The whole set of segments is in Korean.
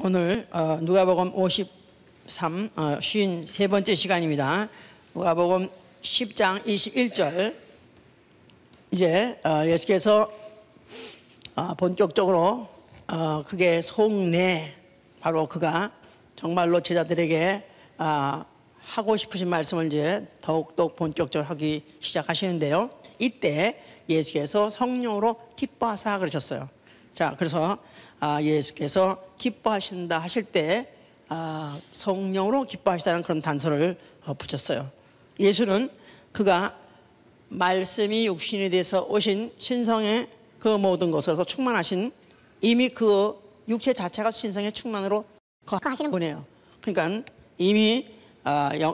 오늘 누가복음 53번째 시간입니다. 누가복음 10장 21절 이제 예수께서 본격적으로 그게 속내 바로 그가 정말로 제자들에게 하고 싶으신 말씀을 이제 더욱더 본격적으로 하기 시작하시는데요. 이때 예수께서 성령으로 기뻐하사 그러셨어요. 자, 그래서 예수께서 기뻐하신다 하실 때 성령으로 기뻐하시다는 그런 단서를 붙였어요. 예수는 그가 말씀이 육신이 돼서 오신 신성의 그 모든 것으로서 충만하신 이미 그 육체 자체가 신성의 충만으로 거하시는 분이에요. 그러니까 이미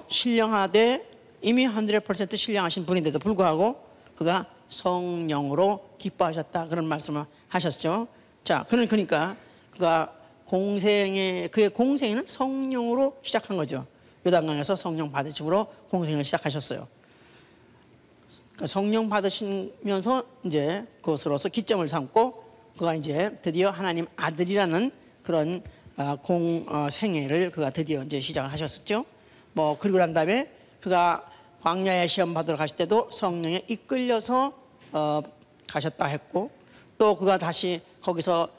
신령하되 이미 100% 신령하신 분인데도 불구하고 그가 성령으로 기뻐하셨다 그런 말씀을 하셨죠. 자, 그러니까 그가 그의 공생에는 성령으로 시작한 거죠. 요단강에서 성령 받으심으로 공생을 시작하셨어요. 그러니까 성령 받으시면서 이제 그것으로서 기점을 삼고 그가 이제 드디어 하나님 아들이라는 그런 공생애를 그가 드디어 이제 시작을 하셨었죠. 그리고 난 다음에 그가 광야에 시험 받으러 가실 때도 성령에 이끌려서 가셨다 했고, 또 그가 다시 거기서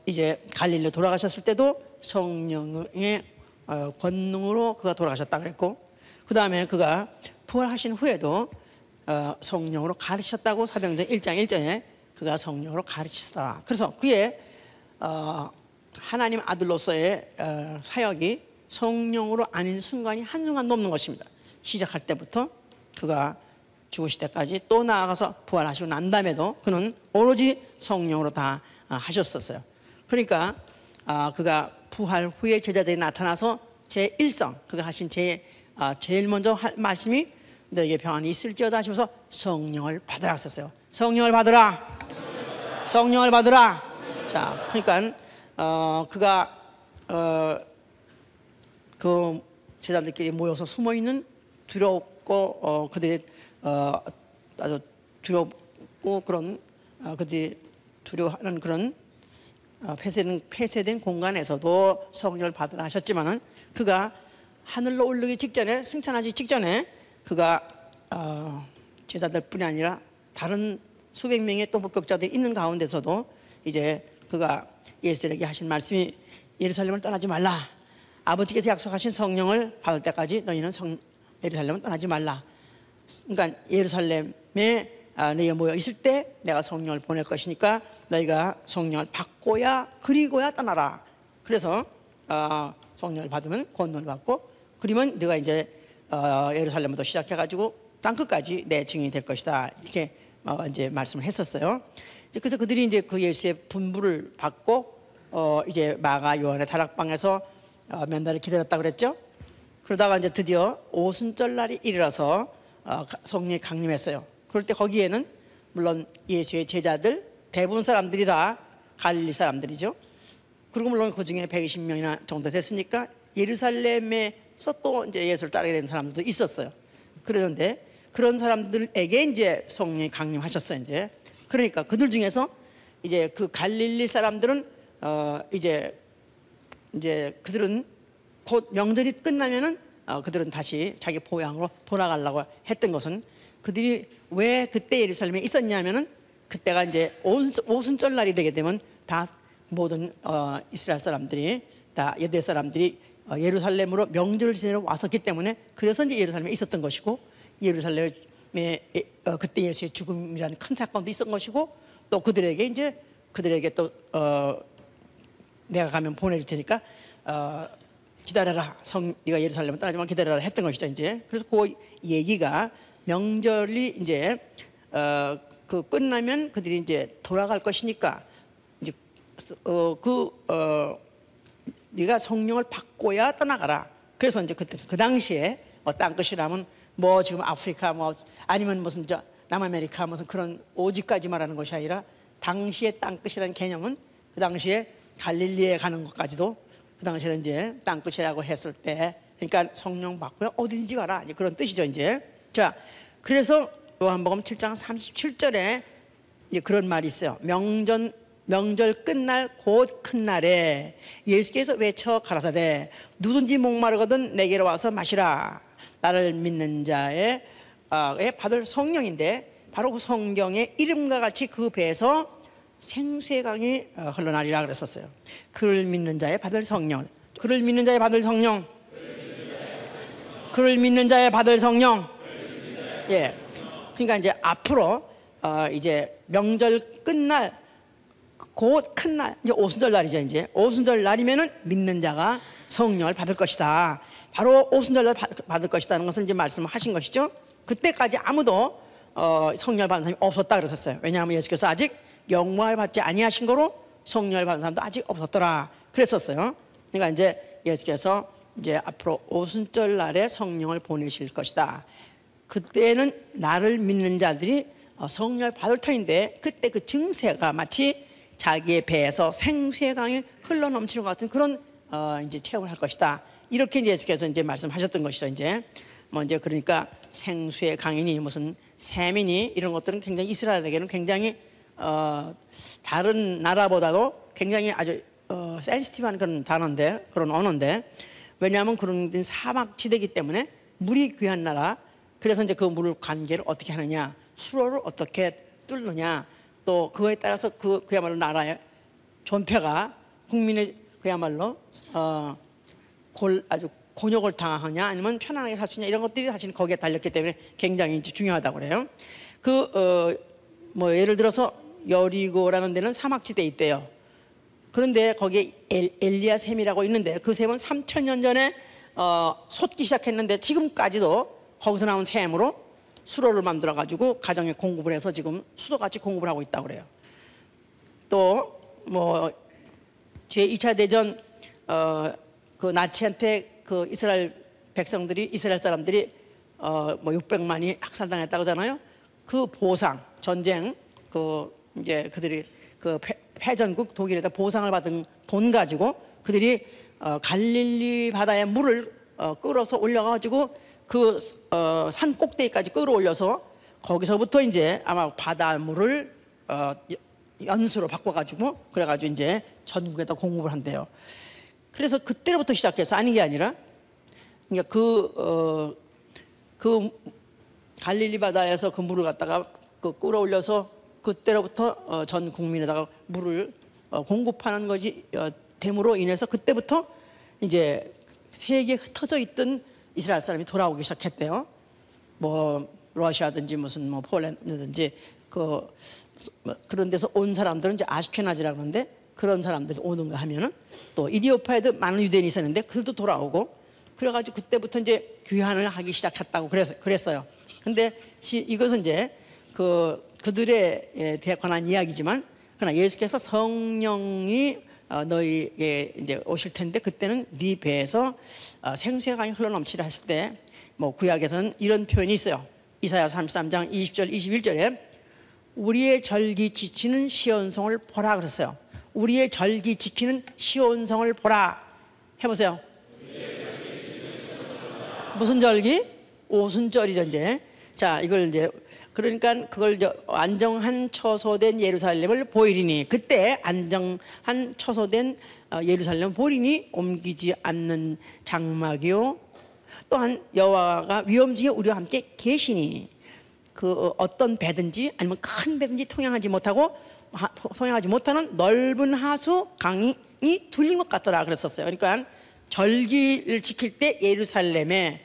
이제 갈릴리로 돌아가셨을 때도 성령의 권능으로 그가 돌아가셨다 그랬고, 그 다음에 그가 부활하신 후에도 성령으로 가르치셨다고 사도행전 1장 1절에 그가 성령으로 가르치시더라. 그래서 그의 하나님 아들로서의 사역이 성령으로 아닌 순간이 한순간도 없는 것입니다. 시작할 때부터 그가 죽으실 때까지 또 나아가서 부활하시고 난 다음에도 그는 오로지 성령으로 다 하셨었어요. 그러니까 그가 부활 후에 제자들이 나타나서 제1성 그가 하신 제일 먼저 할 말씀이 너에게 평안이 있을지어다 하시면서 성령을 받으라 하셨어요. 성령을 받으라. 성령을 받으라. 자, 그러니까 그가 그 제자들끼리 모여서 숨어있는 두렵고 그들이 아주 두렵고 그런 그들이 두려워하는 그런 폐쇄된 공간에서도 성령을 받으라 하셨지만은 그가 하늘로 오르기 직전에 승천하기 직전에 그가 제자들뿐이 아니라 다른 수백 명의 또 목격자들이 있는 가운데서도 이제 그가 예수에게 하신 말씀이 예루살렘을 떠나지 말라. 아버지께서 약속하신 성령을 받을 때까지 너희는 예루살렘을 떠나지 말라. 그러니까 예루살렘에 너희가 모여 있을 때 내가 성령을 보낼 것이니까 너희가 성령을 받고야 그리고야 떠나라. 그래서 성령을 받으면 권능을 받고 그러면 네가 이제 예루살렘부터 시작해가지고 땅끝까지 내 증인이 될 것이다. 이렇게 이제 말씀을 했었어요. 그래서 그들이 이제 그 예수의 분부를 받고 이제 마가 요한의 다락방에서 몇 날을 기다렸다 그랬죠. 그러다가 이제 드디어 오순절 날이 이르러서 성령이 강림했어요. 그럴 때 거기에는 물론 예수의 제자들 대부분 사람들이 다 갈릴리 사람들이죠. 그리고 물론 그 중에 120명이나 정도 됐으니까 예루살렘에서 또 이제 예수를 따르게 된 사람들도 있었어요. 그러는데 그런 사람들에게 이제 성령이 강림하셨어요. 그러니까 그들 중에서 이제 그 갈릴리 사람들은 이제 그들은 곧 명절이 끝나면은 그들은 다시 자기 고향으로 돌아가려고 했던 것은 그들이 왜 그때 예루살렘에 있었냐면은 그때가 이제 오순절 날이 되게 되면 다 모든 이스라엘 사람들이 다 유대 사람들이 예루살렘으로 명절을 지내러 왔었기 때문에 그래서 이제 예루살렘에 있었던 것이고 예루살렘에 그때 예수의 죽음이라는 큰 사건도 있었던 것이고 또 그들에게 또 내가 가면 보내줄 테니까 기다려라. 네가 예루살렘을 떠나지만 기다려라 했던 것이죠. 그래서 그 얘기가 명절이 이제 그 끝나면 그들이 이제 돌아갈 것이니까 이제 네가 성령을 받고야 떠나가라. 그래서 이제 그 당시에 땅끝이라면 지금 아프리카 아니면 무슨 남아메리카 무슨 그런 오직까지 말하는 것이 아니라 당시의 땅끝이라는 개념은 그 당시에 갈릴리에 가는 것까지도 그 당시에는 이제 땅끝이라고 했을 때 그러니까 성령 받고요 어디든지 가라 이제 그런 뜻이죠. 자, 그래서 요한복음 7장 37절에 이제 그런 말이 있어요. 명절 명절 끝날 곧 큰 날에 예수께서 외쳐 가라사대 누든지 목마르거든 내게로 와서 마시라. 나를 믿는 자의 받을 성령인데 바로 그 성경의 이름과 같이 그 배에서 생수의 강이 흘러나리라 그랬었어요. 그를 믿는 자의 받을 성령, 그를 믿는 자의 받을 성령, 그를 믿는 자의 받을 성령. 예, 그러니까 이제 앞으로 이제 명절 끝날 곧 큰 날, 이제 오순절 날이죠. 이제 오순절 날이면은 믿는 자가 성령을 받을 것이다. 바로 오순절 날 받을 것이다는 것을 이제 말씀하신 것이죠. 그때까지 아무도 성령을 받은 사람이 없었다 그랬었어요. 왜냐하면 예수께서 아직 영광을 받지 아니하신 거로 성령을 받은 사람도 아직 없었더라 그랬었어요. 그러니까 이제 예수께서 이제 앞으로 오순절 날에 성령을 보내실 것이다. 그때는 나를 믿는 자들이 성령을 받을 터인데 그때 그 증세가 마치 자기의 배에서 생수의 강이 흘러넘치는 것 같은 그런 이제 체험을 할 것이다. 이렇게 이제 예수께서 이제 말씀하셨던 것이죠. 이제 이제 그러니까 생수의 강이니 무슨 샘이니 이런 것들은 굉장히 이스라엘에게는 굉장히 다른 나라보다도 굉장히 아주 센시티브한 그런 단어인데, 그런 언어인데, 왜냐하면 그런 사막 지대이기 때문에 물이 귀한 나라. 그래서 이제 그 물 관계를 어떻게 하느냐, 수로를 어떻게 뚫느냐, 또 그거에 따라서 그야말로 나라의 존폐가 국민의 그야말로 아주 곤욕을 당하느냐 아니면 편안하게 살 수 있냐 이런 것들이 사실 거기에 달렸기 때문에 굉장히 중요하다고 그래요. 예를 들어서 여리고라는 데는 사막지대에 있대요. 그런데 거기에 엘리야 샘이라고 있는데 그 샘은 3000년 전에 솟기 시작했는데 지금까지도 거기서 나온 샘으로 수로를 만들어 가지고 가정에 공급을 해서 지금 수도같이 공급을 하고 있다고 그래요. 또 제2차 대전 그 나치한테 그 이스라엘 사람들이 600만이 학살당했다고 하잖아요. 그 보상, 전쟁, 이제 그들이 그 패전국 독일에다 보상을 받은 돈 가지고 그들이 갈릴리 바다에 물을 끌어서 올려가지고 그 산 꼭대기까지 끌어올려서 거기서부터 이제 아마 바닷물을 연수로 바꿔가지고 그래가지고 이제 전국에다 공급을 한대요. 그래서 그때부터 시작해서 아닌 게 아니라 그러니까 그 갈릴리 바다에서 그 물을 갖다가 끌어올려서 그때로부터 전 국민에다가 물을 공급하는 것이 됨으로 인해서 그때부터 이제 세계에 흩어져 있던 이스라엘 사람이 돌아오기 시작했대요. 러시아든지 무슨 폴란드든지 그런 데서 온 사람들은 이제 아슈케나지라고 하는데 그런 사람들이 오는가 하면은 또 이디오피아에도 많은 유대인이 있었는데 그들도 돌아오고 그래가지고 그때부터 이제 귀환을 하기 시작했다고 그랬어요. 근데 이것은 이제 그들에 관한 이야기지만 그러나 예수께서 성령이 너희에게 이제 오실 텐데 그때는 네 배에서 생수의 강이 흘러넘치라 했을 때 구약에서는 이런 표현이 있어요. 이사야 33장 20절 21절에 우리의 절기 지키는 시온성을 보라 그랬어요. 우리의 절기 지키는 시온성을 보라 해보세요. 무슨 절기? 오순절이죠 이제. 자, 이걸 이제 그러니까 그걸 안정한 처소된 예루살렘을 보이리니 그때 안정한 처소된 예루살렘 보이리니 옮기지 않는 장막이요 또한 여호와가 위험 중에 우리와 함께 계시니 어떤 배든지 아니면 큰 배든지 통행하지 못하는 넓은 하수 강이 둘린 것 같더라 그랬었어요. 그러니까 절기를 지킬 때 예루살렘에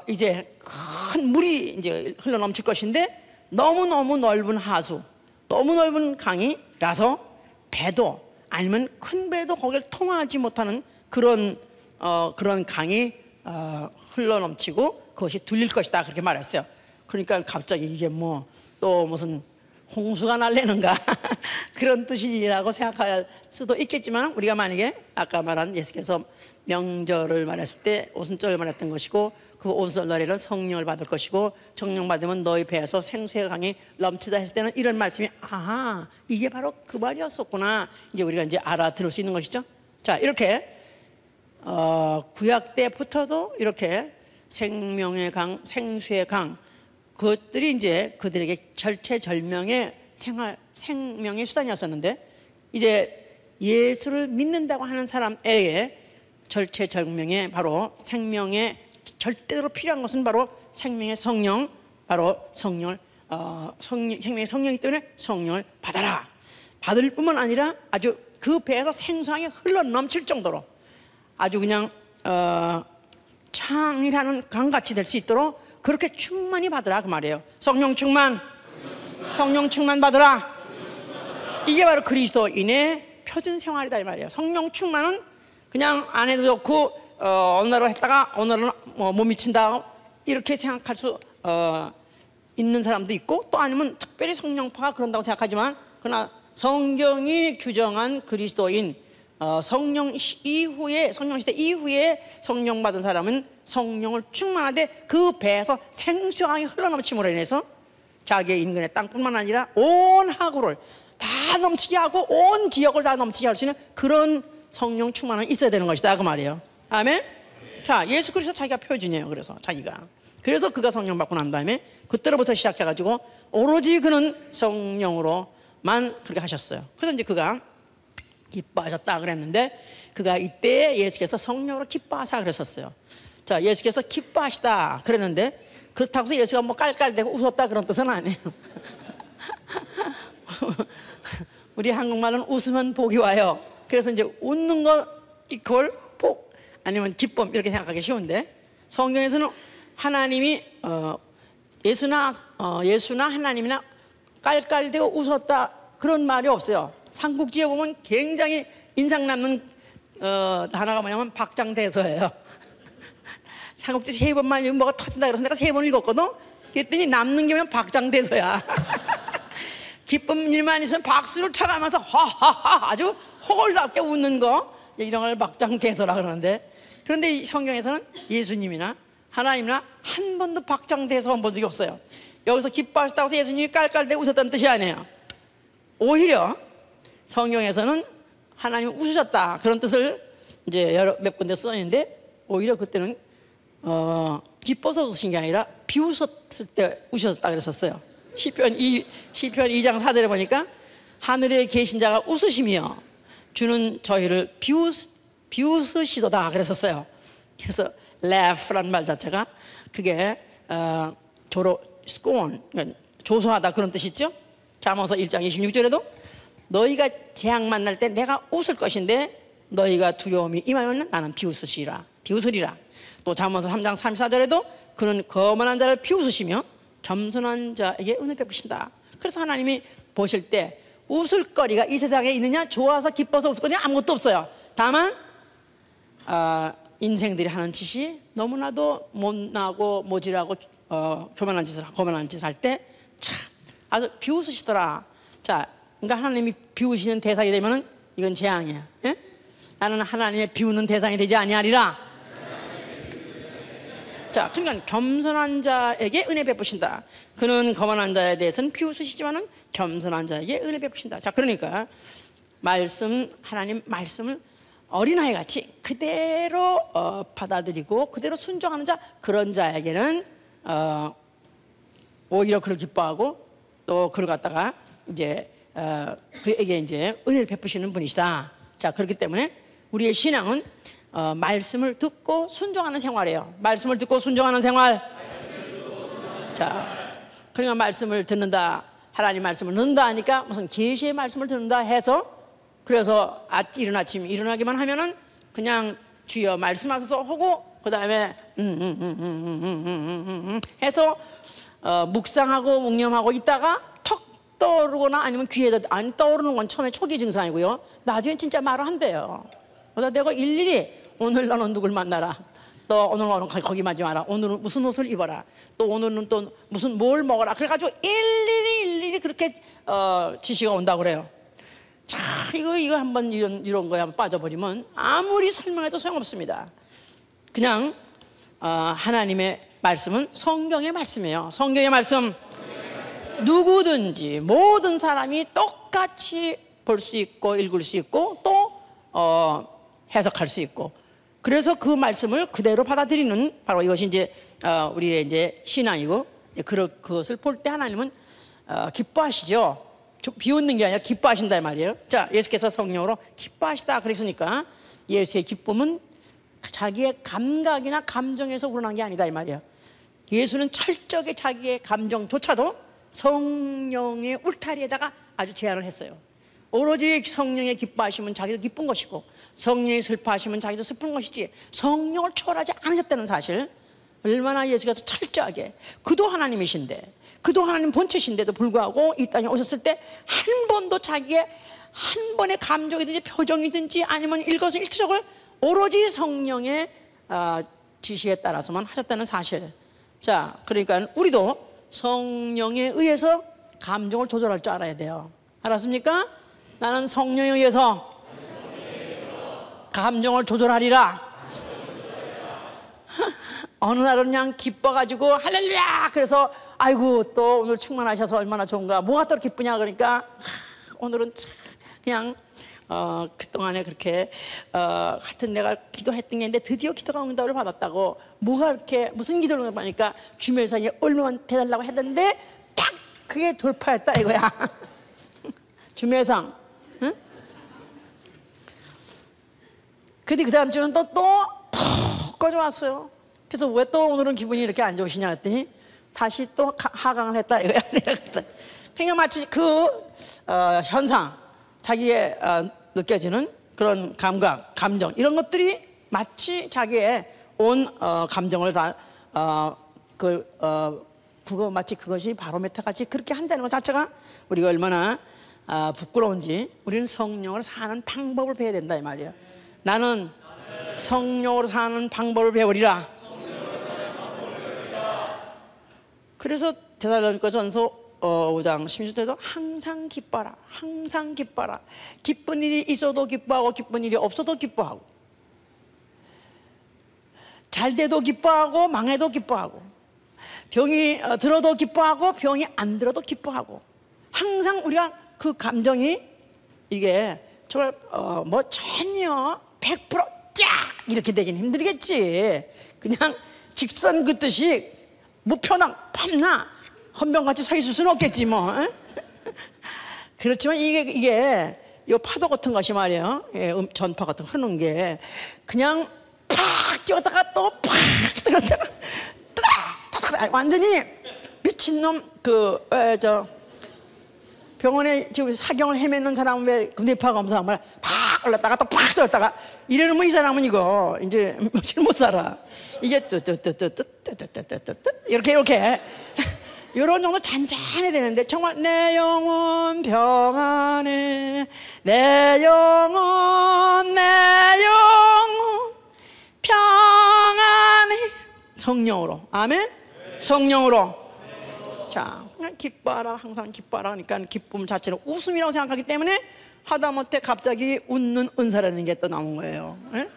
이제 큰 물이 이제 흘러넘칠 것인데 너무너무 넓은 하수, 너무 넓은 강이라서 배도 아니면 큰 배도 거기를 통하지 못하는 그런 강이 흘러넘치고 그것이 둘릴 것이다 그렇게 말했어요. 그러니까 갑자기 이게 또 무슨 홍수가 날래는가 그런 뜻이라고 생각할 수도 있겠지만 우리가 만약에 아까 말한 예수께서 명절을 말했을 때 오순절을 말했던 것이고 그 오순절 날에는 성령을 받을 것이고 성령 받으면 너희 배에서 생수의 강이 넘치다 했을 때는 이런 말씀이 이게 바로 그 말이었었구나 이제 우리가 이제 알아들을 수 있는 것이죠. 자, 이렇게 구약 때부터도 이렇게 생명의 강, 생수의 강 그것들이 이제 그들에게 절체절명의 생명의 수단이었었는데 이제 예수를 믿는다고 하는 사람에게 절체절명의 바로 생명의 절대로 필요한 것은 바로 생명의 성령, 바로 성령을 생명의 성령이기 때문에 성령을 받아라. 받을 뿐만 아니라 아주 그 배에서 생수강이 흘러 넘칠 정도로 아주 그냥 창이라는 강같이 될 수 있도록 그렇게 충만히 받으라 그 말이에요. 성령 충만 받으라. 이게 바로 그리스도인의 표준 생활이다 이 말이에요. 성령 충만은 그냥 안 해도 좋고 오늘은 했다가 오늘은 못 미친다 이렇게 생각할 수 있는 사람도 있고, 또 아니면 특별히 성령파가 그런다고 생각하지만, 그러나 성경이 규정한 그리스도인 성령 시대 이후에 성령 받은 사람은 성령을 충만하되 그 배에서 생수강이 흘러넘침으로 인해서 자기의 인근의 땅뿐만 아니라 온 하구를 다 넘치게 하고 온 지역을 다 넘치게 할 수 있는 그런 성령 충만은 있어야 되는 것이다 그 말이에요. 아멘. 자, 예수 그리스도 자기가 표준이에요. 그래서 그가 성령 받고 난 다음에 그때로부터 시작해가지고 오로지 그는 성령으로만 그렇게 하셨어요. 그래서 이제 그가 기뻐하셨다 그랬는데, 그가 이때 예수께서 성령으로 기뻐하사 그랬었어요. 자, 예수께서 기뻐하시다 그랬는데 그렇다고 해서 예수가 뭐 깔깔대고 웃었다 그런 뜻은 아니에요. 우리 한국말은 웃으면 복이 와요. 그래서 이제 웃는 거 이퀄 복 아니면 기쁨 이렇게 생각하기 쉬운데, 성경에서는 하나님이 예수나 하나님이나 깔깔대고 웃었다 그런 말이 없어요. 삼국지에 보면 굉장히 인상 남는 단어가 뭐냐면 박장대소예요. 삼국지 3번만 읽으면 뭐가 터진다 그래서 내가 3번 읽었거든. 그랬더니 남는 게 뭐냐면 박장대소야. 기쁜 일만 있으면 박수를 쳐가면서 하하하 아주 호걸답게 웃는 거, 이런 걸 박장대소라 그러는데, 그런데 이 성경에서는 예수님이나 하나님이나 한 번도 박장대소 본 적이 없어요. 여기서 기뻐하셨다고 해서 예수님이 깔깔대고 웃었다는 뜻이 아니에요. 오히려 성경에서는 하나님 웃으셨다 그런 뜻을 이제 몇 군데 써 있는데, 오히려 그때는 기뻐서 웃으신 게 아니라 비웃었을 때 웃으셨다 그랬었어요. 시편 2장 4절에 보니까 하늘에 계신 자가 웃으시며 주는 저희를 비웃으시도다 그랬었어요. 그래서 laugh란 말 자체가 그게 scorn, 조소하다 그런 뜻이 있죠. 잠언서 1장 26절에도 너희가 재앙 만날 때 내가 웃을 것인데 너희가 두려움이 임하면 나는 비웃으리라. 또 잠언서 3장 34절에도 그는 거만한 자를 비웃으시며 겸손한 자에게 은혜 베푸신다. 그래서 하나님이 보실 때 웃을 거리가 이 세상에 있느냐, 좋아서 기뻐서 웃을 거냐, 아무것도 없어요. 다만 인생들이 하는 짓이 너무나도 못나고 모질하고 교만한 짓을 할 때 참 아주 비웃으시더라. 자, 그러니까 하나님이 비웃으시는 대상이 되면은 이건 재앙이야. 예? 나는 하나님의 비웃는 대상이 되지 아니하리라. 자, 그러니까 겸손한 자에게 은혜 베푸신다. 그는 거만한 자에 대해서는 비웃으시지만은 겸손한 자에게 은혜 베푸신다. 자, 그러니까 하나님 말씀을 어린아이 같이 그대로 받아들이고 그대로 순종하는 자, 그런 자에게는 오히려 그를 기뻐하고 또 그를 갖다가 이제 그에게 이제 은혜를 베푸시는 분이시다. 자, 그렇기 때문에 우리의 신앙은 말씀을 듣고 순종하는 생활이에요. 말씀을 듣고 순종하는 생활. 자, 그러니까 말씀을 듣는다, 하나님 말씀을 듣는다 하니까 무슨 계시의 말씀을 듣는다 해서, 그래서 이른 아침 일어나기만 하면은 그냥 주여 말씀하셔서 하고 그 다음에 해서 묵상하고 묵념하고 있다가 턱 떠오르거나 아니면 귀에다 안 떠오르는 건 처음에 초기 증상이고요. 나중엔 진짜 말을 한대요. 그러다 내가 일일이 오늘 너는 누굴 만나라, 또 오늘 너는 거기 마지 마라, 오늘은 무슨 옷을 입어라, 또 오늘은 또 무슨 뭘 먹어라, 그래가지고 일일이 그렇게 지시가 온다고 그래요. 자, 이거 한번 이런 거에 한번 빠져버리면 아무리 설명해도 소용없습니다. 그냥 하나님의 말씀은 성경의 말씀이에요. 성경의 말씀. 누구든지 모든 사람이 똑같이 볼 수 있고 읽을 수 있고 또 해석할 수 있고, 그래서 그 말씀을 그대로 받아들이는 바로 이것이 이제 우리의 이제 신앙이고, 그것을 볼 때 하나님은 기뻐하시죠. 비웃는 게 아니라 기뻐하신다 이 말이에요. 자, 예수께서 성령으로 기뻐하시다 그랬으니까 예수의 기쁨은 자기의 감각이나 감정에서 우러난 게 아니다 이 말이에요. 예수는 철저하게 자기의 감정조차도 성령의 울타리에다가 아주 제한을 했어요. 오로지 성령의 기뻐하시면 자기도 기쁜 것이고 성령이 슬퍼하시면 자기도 슬픈 것이지 성령을 초월하지 않으셨다는 사실, 얼마나 예수께서 철저하게, 그도 하나님이신데, 그도 하나님 본체신데도 불구하고 이 땅에 오셨을 때 한 번도 자기의 한 번의 감정이든지 표정이든지 아니면 일거수일투족을 오로지 성령의 지시에 따라서만 하셨다는 사실. 자, 그러니까 우리도 성령에 의해서 감정을 조절할 줄 알아야 돼요. 알았습니까? 나는 성령에 의해서 감정을 조절하리라. 어느 날은 그냥 기뻐가지고 할렐루야! 그래서 아이고 또 오늘 충만하셔서 얼마나 좋은가, 뭐가 또 기쁘냐 그러니까 오늘은 그냥 그동안에 그렇게 하여튼 내가 기도했던 게 있는데 드디어 기도가 응답을 받았다고, 뭐가 이렇게 무슨 기도를 받으니까 주면서 얼마만 대달라고 했는데 딱 그게 돌파했다 이거야. 주매상. 응? 근데 그 다음 주는 또 꺼져왔어요. 그래서 왜 또 오늘은 기분이 이렇게 안 좋으시냐 했더니 다시 또 하강을 했다 이거야. 내려갔다. 그러니까 마치 그 현상, 자기의 느껴지는 그런 감각, 감정, 이런 것들이 마치 자기의 온 감정을 다 그거 마치 그것이 바로메터 같이 그렇게 한다는 것 자체가 우리가 얼마나 부끄러운지. 우리는 성령으로 사는 방법을 배워야 된다 이 말이에요. 나는 성령으로 사는 방법을 배우리라. 그래서 데살로니가전서 5장 16절에도 항상 기뻐라, 항상 기뻐라. 기쁜 일이 있어도 기뻐하고 기쁜 일이 없어도 기뻐하고, 잘 돼도 기뻐하고 망해도 기뻐하고, 병이 들어도 기뻐하고 병이 안 들어도 기뻐하고. 항상 우리가 그 감정이 이게 정말 뭐 전혀 100% 쫙 이렇게 되긴 힘들겠지. 그냥 직선 긋듯이 무표나 팜나 헌병같이 서 있을 수는 없겠지 뭐. 그렇지만 이게 이 파도 같은 것이 말이에요. 전파 같은 흐르는 게 그냥 팍 뛰었다가 또 팍 들었다가 따닥 완전히 미친놈 병원에 지금 사경을 헤매는 사람은 왜 뇌파 검사하면 팍 올랐다가 또 팍 떨었다가 이러면 이 사람은 이거 이제 며칠 못 살아. 이게 이렇게 이런 정도 잔잔해야 되는데 정말 내 영혼 평안해, 내 영혼 평안해. 성령으로. 아멘. 성령으로. 자, 그냥 기뻐하라, 항상 기뻐하라. 그러니까 기쁨 자체는 웃음이라고 생각하기 때문에 하다못해 갑자기 웃는 은사라는 게 또 나온 거예요. 예?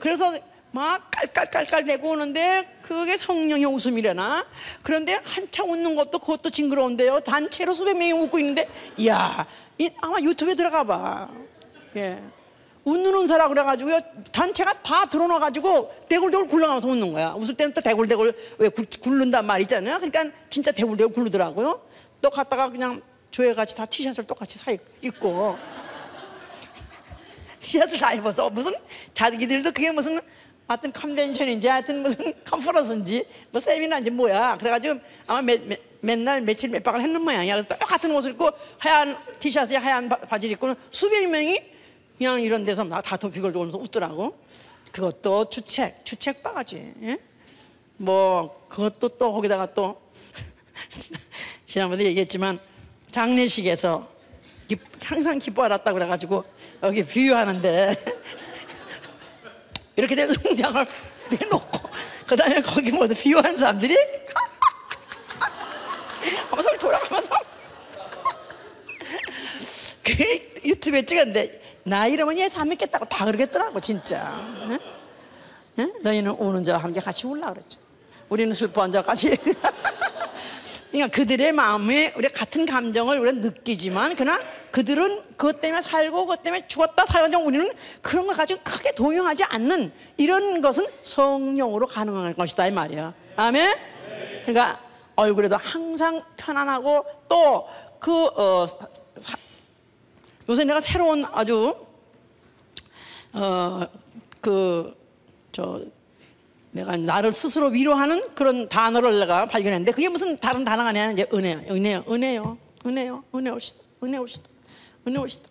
그래서 막 깔깔깔깔 대고 오는데 그게 성령의 웃음이려나? 그런데 한참 웃는 것도 그것도 징그러운데요. 단체로 수백 명이 웃고 있는데, 이야, 아마 유튜브에 들어가 봐. 예. 웃는 은사라 그래가지고요, 단체가 다 드러나가지고 대굴대굴 굴러가면서 웃는 거야. 웃을 때는 또 대굴대굴 왜 굴른단 말 있잖아요. 그러니까 진짜 대굴대굴 굴르더라고요. 또 갔다가 그냥 조회같이 다 티셔츠를 똑같이 입고 티셔츠 다 입어서 무슨 자기들도 그게 무슨 하여튼 컨벤션인지 하여튼 무슨 컨퍼런스인지 뭐 세미나인지 뭐야. 그래가지고 아마 맨날 며칠 몇 박을 했는 모양이야. 그래서 똑같은 옷을 입고 하얀 티셔츠에 하얀 바지를 입고는 수백 명이 그냥 이런 데서 다 도픽을 돌면서 웃더라고. 그것도 주책 바가지. 예? 뭐 그것도 또 거기다가 또 지난번에 얘기했지만 장례식에서 항상 기뻐하랐다고 그래가지고 여기 비유하는데 이렇게 된 송장을 내놓고 그 다음에 거기 모두 비유한 사람들이 하면서 돌아가면서 그 유튜브에 찍었는데 나 이러면 예수 안 믿겠다고 다 그러겠더라고 진짜. 응? 응? 너희는 우는 자와 함께 같이 울라 그랬죠. 우리는 슬퍼한 자와 같이. 그러니까 그들의 마음에 우리 같은 감정을 우리가 느끼지만 그러나 그들은 그것 때문에 살고 그것 때문에 죽었다 살았는데 우리는 그런 걸 가지고 크게 동요하지 않는 이런 것은 성령으로 가능한 것이다 이 말이야. 아멘. 그러니까 얼굴에도 항상 편안하고 또 요새 내가 새로운 아주 내가 나를 스스로 위로하는 그런 단어를 내가 발견했는데, 그게 무슨 다른 단어가 아니라 이제 은혜요. 은혜 오시다.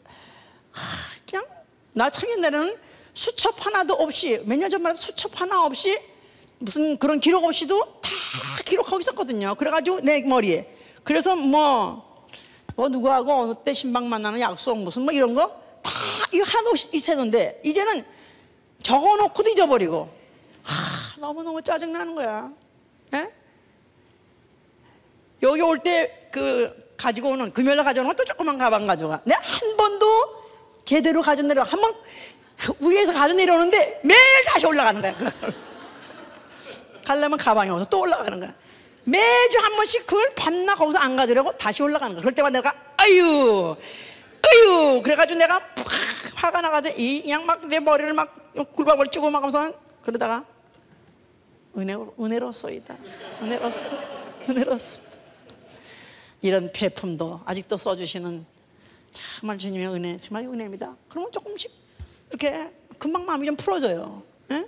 그냥 나 창의 날에는 수첩 하나도 없이, 몇 년 전만 해도 수첩 하나 없이, 무슨 그런 기록 없이도 다 기록하고 있었거든요. 그래가지고 내 머리에, 그래서 누구하고 어느 때 신방 만나는 약속 무슨 이런 거 다 이거 하나도 있었는데, 이제는 적어놓고도 잊어버리고, 너무너무 짜증나는 거야. 에? 여기 올 때 가지고 오는, 금요일날 가져오는 건 또 조그만 가방 가져가. 내가 한 번도 제대로 가져 내려, 한 번 위에서 가져 내려오는데 매일 다시 올라가는 거야. 가려면 가방이 없어서 또 올라가는 거야. 매주 한 번씩 그걸 밤낮 거기서 안 가져려고 다시 올라가는 거야. 그럴 때마다 내가 아유 그래가지고 내가 팍 화가 나가지고 그냥 막 내 머리를 막 굴밥을 쭈고 막 하면서, 그러다가 은혜로서이다. 이런 폐품도 아직도 써주시는 정말 주님의 은혜, 정말 은혜입니다. 그러면 조금씩 이렇게 금방 마음이 좀 풀어져요. 에?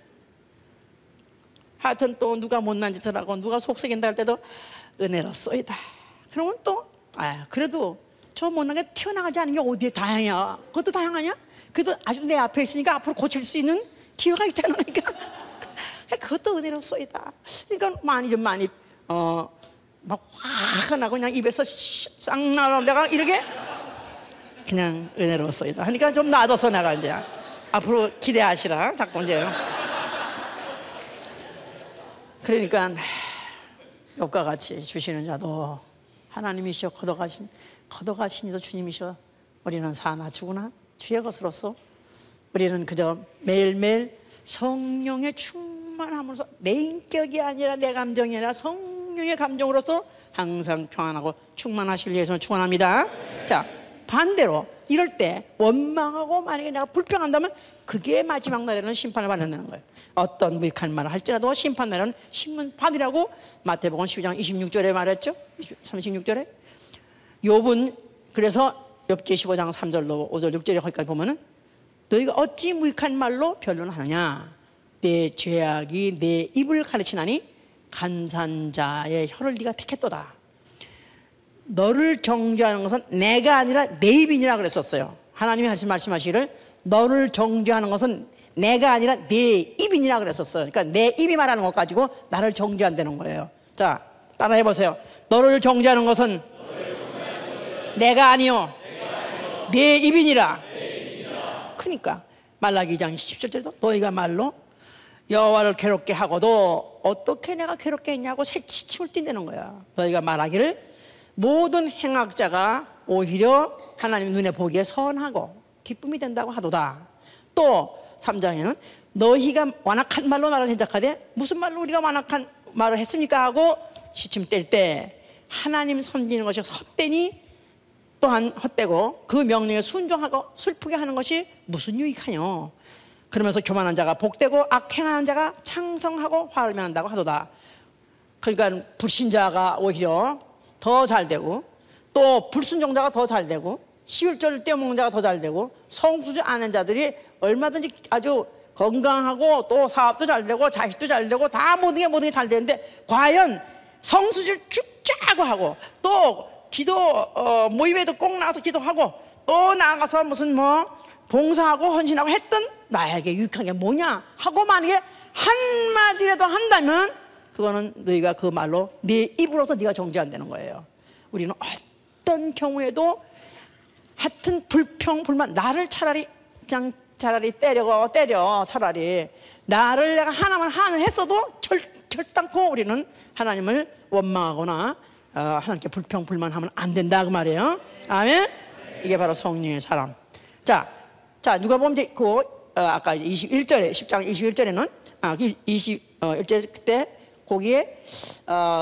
하여튼 또 누가 못난 짓을 하고 누가 속썩인다 할 때도 은혜로서이다. 그러면 또 그래도 저 못난 게 튀어나가지 않은 게 어디에 다행이야. 그것도 다행하냐? 그래도 아주 내 앞에 있으니까 앞으로 고칠 수 있는 기회가 있잖아. 그러니까 그것도 은혜로서이다. 그러니까 많이 막 화가 나고 그냥 입에서 싹 나오다가 이렇게 그냥 은혜로서이다 하니까 좀 나아져서 내가 이제 앞으로 기대하시라 자꾸 이제. 그러니까 욥과 같이 주시는 자도 하나님이시여 거둬가시니도 주님이시여 우리는 사나 죽으나 주의 것으로서 우리는 그저 매일매일 성령의 충만함으로써, 내 인격이 아니라 내 감정이 아니라 성령의 감정으로서 항상 평안하고 충만하실 예수를 축원합니다. 자, 반대로 이럴 때 원망하고 만약에 내가 불평한다면 그게 마지막 날에는 심판을 받는다는 거예요. 어떤 무익한 말을 할지라도 심판 날에는 심문 받으라고 마태복음 12장 26절에 말했죠. 36절에 욥은, 그래서 욥기 15장 3절로 5절 6절에 거기까지 보면은 너희가 어찌 무익한 말로 변론하느냐, 내 죄악이 내 입을 가르치나니 간산자의 혀를 네가 택했도다. 너를 정죄하는 것은 내가 아니라 내 입이니라 그랬었어요. 하나님이 말씀하시기를 너를 정죄하는 것은 내가 아니라 내 입이니라 그랬었어요. 그러니까 내 입이 말하는 것 가지고 나를 정죄한다는 거예요. 자, 따라 해보세요. 너를 정죄하는 것은 내가 아니요 내 입이니라. 그러니까 말라기 2장 17절에도 너희가 말로 여호와를 괴롭게 하고도 어떻게 내가 괴롭게 했냐고 새치침을 띈다는 거야. 너희가 말하기를 모든 행악자가 오히려 하나님 눈에 보기에 선하고 기쁨이 된다고 하도다. 또 3장에는 너희가 완악한 말로 나를 생각하되 무슨 말로 우리가 완악한 말을 했습니까 하고 시침 뗄 때 하나님 섬기는 것이 헛되니 또한 헛되고 그 명령에 순종하고 슬프게 하는 것이 무슨 유익하뇨. 그러면서 교만한 자가 복되고 악행하는 자가 창성하고 화를 면한다고 하도다. 그러니까 불신자가 오히려 더 잘되고 또 불순종자가 더 잘되고 11절을 떼어먹는 자가 더 잘되고 성수지 않은 자들이 얼마든지 아주 건강하고 또 사업도 잘되고 자식도 잘되고 다 모든 게 잘되는데, 과연 성수지를 죽자고 하고 또 기도 모임에도 꼭 나가서 기도하고 또 나가서 무슨 봉사하고 헌신하고 했던 나에게 유익한 게 뭐냐 하고 만약에 한마디라도 한다면 그거는 너희가 그 말로 네 입으로서 네가 정죄한다는 거예요. 우리는 어떤 경우에도 하여튼 불평 불만, 나를 차라리 때려 차라리 나를 내가 하나만 했어도 결단코 우리는 하나님을 원망하거나 하나님께 불평 불만하면 안 된다 그 말이에요. 아멘. 이게 바로 성령의 사람. 자 누가 보면 이제 아까 21절에 10장 21절에는 21절 그때 거기에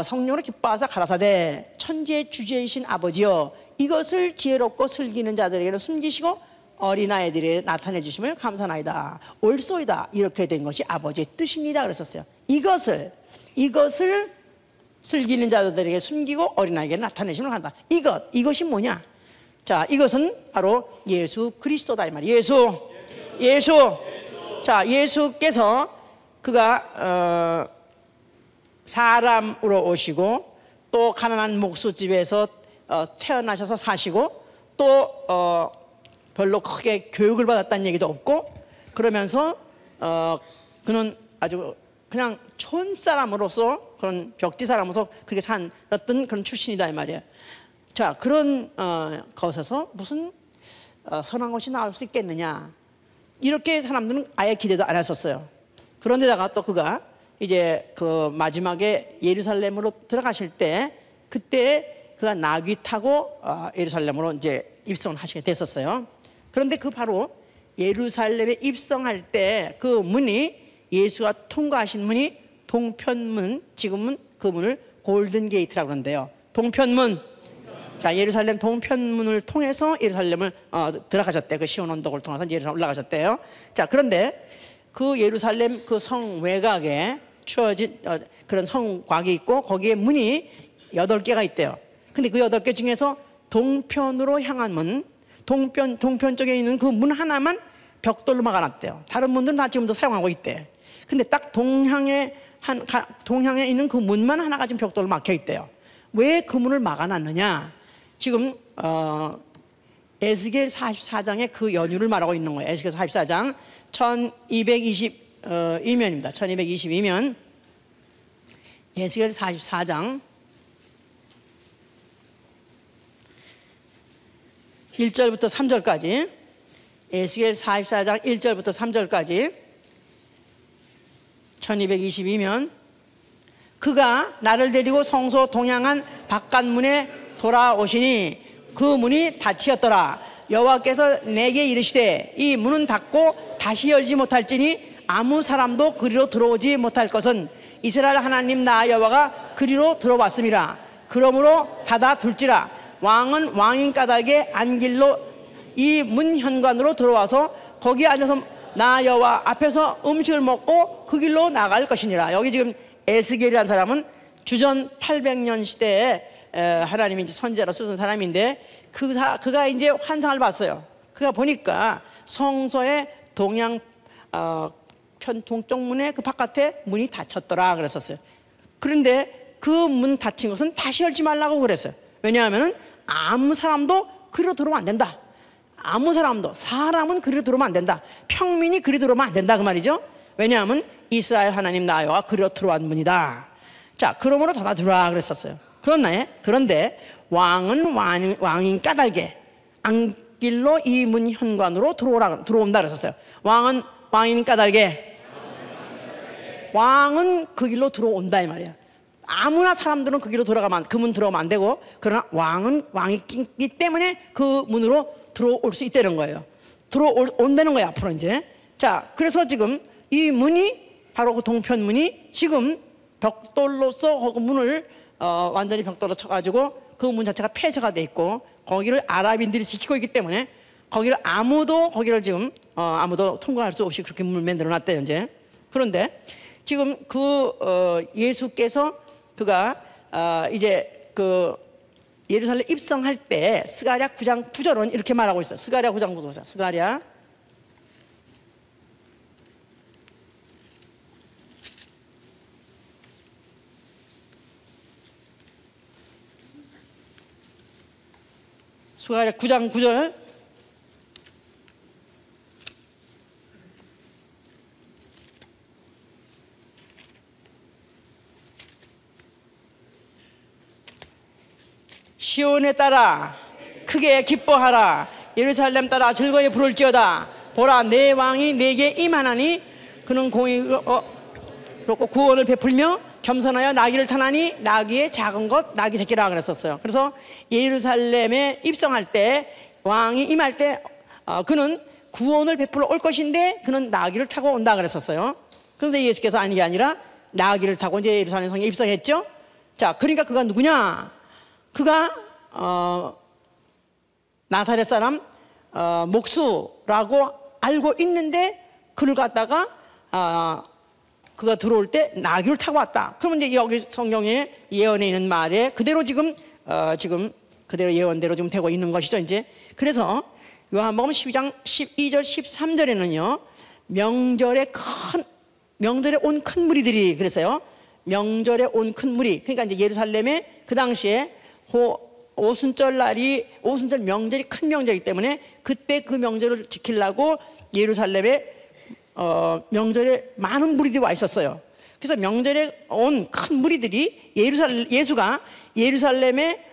성령으로 기뻐하사 가라사대 천지의 주제이신 아버지여 이것을 지혜롭고 슬기는 자들에게는 숨기시고 어린아이들에게 나타내 주심을 감사나이다. 옳소이다. 이렇게 된 것이 아버지의 뜻입니다 그랬었어요. 이것을 슬기는 자들에게 숨기고 어린아이에게 나타내심을 한다. 이것이 뭐냐? 자, 이것은 바로 예수 그리스도다 이 말이에요. 예수. 자, 예수께서 그가 사람으로 오시고 또 가난한 목수집에서 태어나셔서 사시고 또 별로 크게 교육을 받았다는 얘기도 없고, 그러면서 그는 아주 그냥 촌사람으로서, 그런 벽지 사람으로서 그렇게 살았던 그런 출신이다 이 말이에요. 자, 그런 것에서 무슨 선한 것이 나올 수 있겠느냐, 이렇게 사람들은 아예 기대도 안 했었어요. 그런데다가 또 그가 이제 그 마지막에 예루살렘으로 들어가실 때, 그때 그가 나귀 타고 예루살렘으로 이제 입성을 하시게 됐었어요. 그런데 그 바로 예루살렘에 입성할 때 그 문이, 예수가 통과하신 문이 동편문, 지금은 그 문을 골든 게이트라고 그러는데요. 동편문. 자, 예루살렘 동편문을 통해서 예루살렘을 들어가셨대. 그 시온 언덕을 통해서 예루살렘 올라가셨대요. 자, 그런데 그 예루살렘 그 성 외곽에 추어진 그런 성곽이 있고, 거기에 문이 8개가 있대요. 근데 그 8개 중에서 동편으로 향한 문, 동편 쪽에 있는 그 문 하나만 벽돌로 막아놨대요. 다른 문들은 다 지금도 사용하고 있대. 근데 딱 동향에 있는 그 문만 하나가 지금 벽돌로 막혀 있대요. 왜 그 문을 막아놨느냐? 지금 에스겔 44장의 그 연유를 말하고 있는 거예요. 에스겔 44장 1222면입니다. 1222면 에스겔 44장 1절부터 3절까지, 에스겔 44장 1절부터 3절까지 1222면, 그가 나를 데리고 성소 동향한 바깥문에 돌아오시니 그 문이 닫히었더라. 여호와께서 내게 이르시되 이 문은 닫고 다시 열지 못할지니 아무 사람도 그리로 들어오지 못할 것은 이스라엘 하나님 나 여호와가 그리로 들어왔음이라. 그러므로 닫아 둘지라. 왕은 왕인 까닭에 안길로 이 문 현관으로 들어와서 거기에 앉아서 나 여호와 앞에서 음식을 먹고 그 길로 나갈 것이니라. 여기 지금 에스겔이라는 사람은 주전 800년 시대에 하나님이 이제 선지자로 쓰던 사람인데, 그가 이제 환상을 봤어요. 그가 보니까 성소의 동양 동쪽 문의 그 바깥에 문이 닫혔더라 그랬었어요. 그런데 그 문 닫힌 것은 다시 열지 말라고 그랬어요. 왜냐하면 아무 사람도 그리로 들어오면 안 된다. 아무 사람도, 사람은 그리로 들어오면 안 된다. 평민이 그리로 들어오면 안 된다 그 말이죠. 왜냐하면 이스라엘 하나님 나 여호와가 그리로 들어온 문이다. 자, 그러므로 닫아 두라 그랬었어요. 그런데 왕은 왕인 까닭에 안길로 이 문 현관으로 들어온다 그랬었어요. 왕은 왕인 까닭에, 왕은 그 길로 들어온다 이 말이야. 아무나 사람들은 그 길로 그 문 들어가면 안 되고, 그러나 왕은 왕이 있기 때문에 그 문으로 들어올 수 있다는 거예요. 들어온다는 거예요 앞으로 이제. 자, 그래서 지금 이 문이 바로 그 동편문이 지금 벽돌로서 그 문을 완전히 벽돌로 쳐가지고 그 문 자체가 폐쇄가 돼 있고, 거기를 아랍인들이 지키고 있기 때문에 거기를 지금 아무도 통과할 수 없이 그렇게 문을 만들어 놨대요 이제. 그런데 지금 그 예수께서 그가 이제 그 예루살렘 입성할 때 스가랴 9장 9절은 이렇게 말하고 있어요. 스가랴 9장 9절. 스가랴 9장 9절. 시온에 따라 크게 기뻐하라. 예루살렘 따라 즐거이 부를지어다. 보라, 내 왕이 내게 임하나니 그는 공의롭고 구원을 베풀며 겸손하여 나귀를 타나니 나귀의 작은 것 나귀 새끼라 그랬었어요. 그래서 예루살렘에 입성할 때, 왕이 임할 때 그는 구원을 베풀어 올 것인데 그는 나귀를 타고 온다 그랬었어요. 그런데 예수께서 아닌 게 아니라 나귀를 타고 이제 예루살렘 성에 입성했죠. 자, 그러니까 그가 누구냐? 그가 나사렛 사람 목수라고 알고 있는데, 그를 갖다가 그가 들어올 때 나귀를 타고 왔다. 그러면 이제 여기 성경에 예언에 있는 말에 그대로 지금 그대로 예언대로 지금 되고 있는 것이죠. 이제 그래서 요한복음 12장 12절 13절에는요 명절에 온 큰 무리들이 그래서요 명절에 온 큰 무리 그러니까 이제 예루살렘에 그 당시에 오순절 명절이 큰 명절이기 때문에 그때 그 명절을 지키려고 예루살렘에 명절에 많은 무리들이 와 있었어요. 그래서 명절에 온 큰 무리들이 예수가 예루살렘에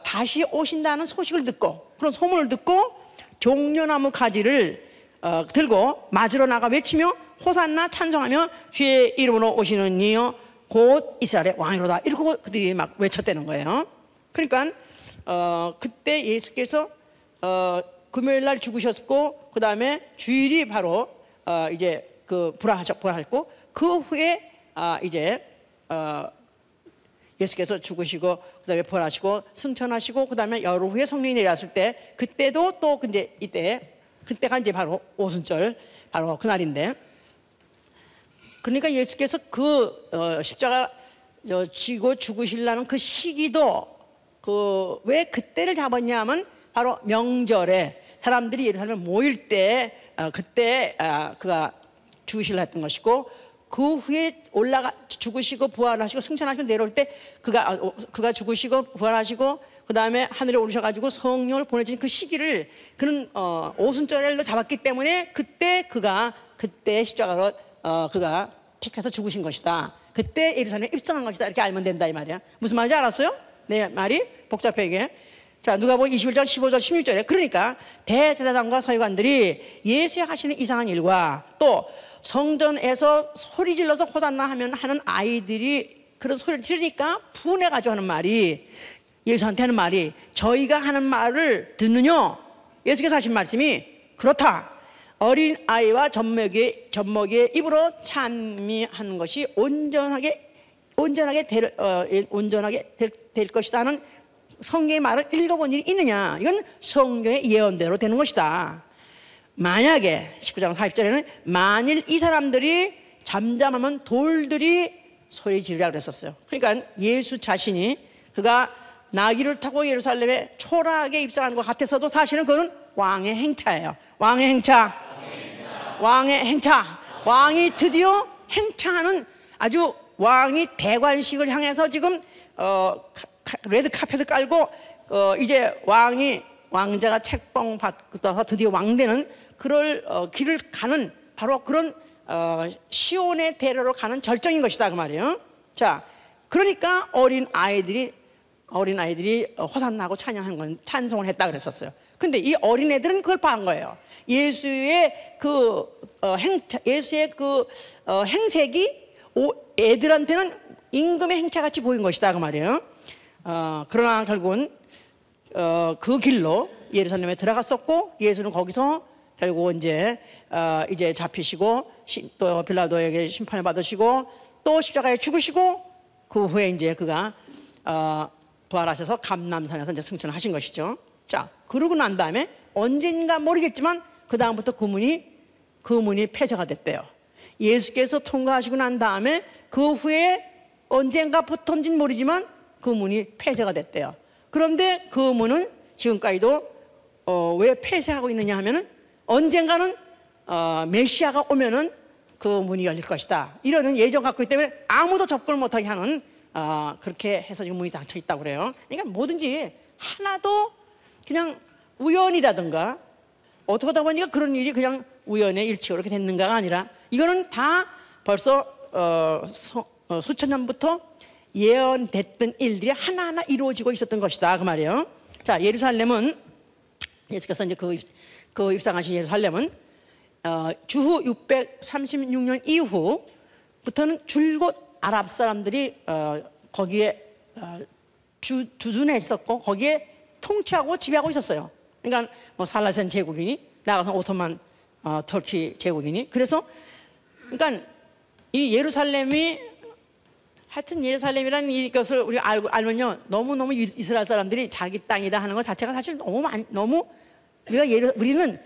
다시 오신다는 소식을 듣고 그런 소문을 듣고 종려나무 가지를 들고 맞으러 나가 외치며 호산나 찬송하며 주의 이름으로 오시는 이여 곧 이스라엘의 왕이로다 이러고 그들이 막 외쳤다는 거예요. 그러니까 그때 예수께서 금요일 날 죽으셨고 그 다음에 주일이 바로 이제 그 부활하셨고 그 후에 이제 예수께서 죽으시고 그 다음에 부활하시고 승천하시고 그 다음에 열흘 후에 성령이 내려왔을 때 그때도 또 근데 그때가 이제 바로 오순절 바로 그날인데 그러니까 예수께서 그 십자가 지고 죽으시려는 그 시기도 왜 그때를 잡았냐면 바로 명절에 사람들이 예루살렘에 모일 때 그때 그가 죽으시려 했던 것이고 그 후에 죽으시고 부활하시고 승천하시고 내려올 때 그가 죽으시고 부활하시고 그 다음에 하늘에 오르셔가지고 성령을 보내주신 그 시기를 그는 오순절로 잡았기 때문에 그때 십자가로 그가 택해서 죽으신 것이다. 그때 예루살렘에 입성한 것이다. 이렇게 알면 된다 이 말이야. 무슨 말인지 알았어요? 내 말이 복잡해 이게. 자, 누가복음 21장 15절 16절에 그러니까 대제사장과 서기관들이 예수의 하시는 이상한 일과 또 성전에서 소리 질러서 호산나 하는 아이들이 그런 소리를 지르니까 분해가지고 하는 말이 예수한테 하는 말이 저희가 하는 말을 듣느냐? 예수께서 하신 말씀이 그렇다. 어린 아이와 젖먹이의 입으로 찬미하는 것이 온전하게 될 것이다 하는 성경의 말을 읽어본 일이 있느냐? 이건 성경의 예언대로 되는 것이다. 만약에 19장 40절에는 만일 이 사람들이 잠잠하면 돌들이 소리 지르라 그랬었어요. 그러니까 예수 자신이 그가 나귀를 타고 예루살렘에 초라하게 입성한 것 같아서도 사실은 그건 왕의 행차예요. 왕의 행차. 왕이 드디어 행차하는 아주 왕이 대관식을 향해서 지금 레드 카펫을 깔고 이제 왕자가 책봉 받고서 드디어 왕되는 그럴 길을 가는 바로 그런 시온의 대로로 가는 절정인 것이다 그 말이에요. 자, 그러니까 어린 아이들이 호산나고 찬송을 했다 그랬었어요. 근데 이 어린 애들은 그걸 봐한 거예요. 예수의 행색이 애들한테는 임금의 행차같이 보인 것이다 그 말이에요. 그러나 결국은 그 길로 예루살렘에 들어갔었고 예수는 거기서 결국 이제 잡히시고 또 빌라도에게 심판을 받으시고 또 십자가에 죽으시고 그 후에 이제 그가 부활하셔서 감람산에서 이제 승천을 하신 것이죠. 자, 그러고 난 다음에 언젠가 모르겠지만 그 다음부터 그 문이 폐쇄가 됐대요. 예수께서 통과하시고 난 다음에 그 후에 언젠가부터인지는 모르지만 그 문이 폐쇄가 됐대요. 그런데 그 문은 지금까지도 왜 폐쇄하고 있느냐 하면은 언젠가는 메시아가 오면은 그 문이 열릴 것이다. 이러는 예정 갖고 있기 때문에 아무도 접근을 못하게 하는 그렇게 해서 지금 문이 닫혀 있다고 그래요. 그러니까 뭐든지 하나도 그냥 우연이라든가 어떻게 하다 보니까 그런 일이 그냥 우연의 일치로 이렇게 됐는가가 아니라 이거는 다 벌써 수천 년부터 예언됐던 일들이 하나하나 이루어지고 있었던 것이다 그 말이에요. 자, 예루살렘은 예수께서 이제 그 입성하신 예루살렘은 주후 636년 이후부터는 줄곧 아랍 사람들이 거기에 주둔해 있었고 거기에 통치하고 지배하고 있었어요. 그러니까 뭐 살라센 제국이니 나가서 오토만 터키 제국이니 그래서 그러니까 이 예루살렘이 하여튼 예루살렘이라는 이것을 우리가 알면요 너무너무 이스라엘 사람들이 자기 땅이다 하는 것 자체가 사실 너무 우리는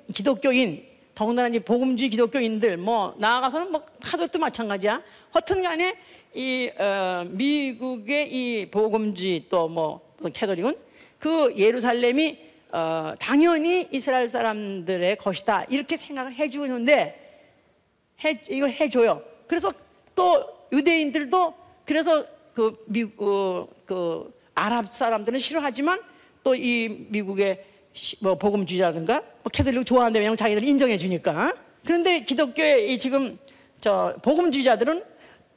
기독교인 더군다나 이제 복음주의 기독교인들 뭐 나아가서는 뭐 카톨릭도 마찬가지야. 하여튼간에 이 미국의 이 복음주의 또 뭐 캐톨릭은 그 예루살렘이 당연히 이스라엘 사람들의 것이다 이렇게 생각을 해주는데 이걸 해줘요. 그래서 또 유대인들도 그래서 그 아랍 사람들은 싫어하지만 또 이 미국의 뭐 복음주의자든가 뭐 캐톨릭 좋아하는데 왜냐면 자기들 인정해 주니까. 그런데 기독교의 이 지금 저 복음주의자들은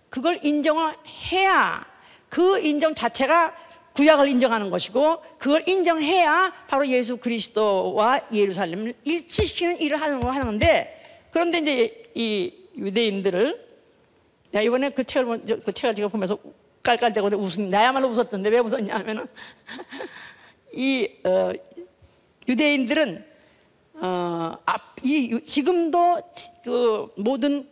그걸 인정해야 그 인정 자체가 구약을 인정하는 것이고 그걸 인정해야 바로 예수 그리스도와 예루살렘을 일치시키는 일을 하는데 그런데 이제 이 유대인들을 야 이번에 그 책을 제가 보면서 깔깔대고 나야말로 웃었던데 왜 웃었냐면은 이 유대인들은 지금도 그 모든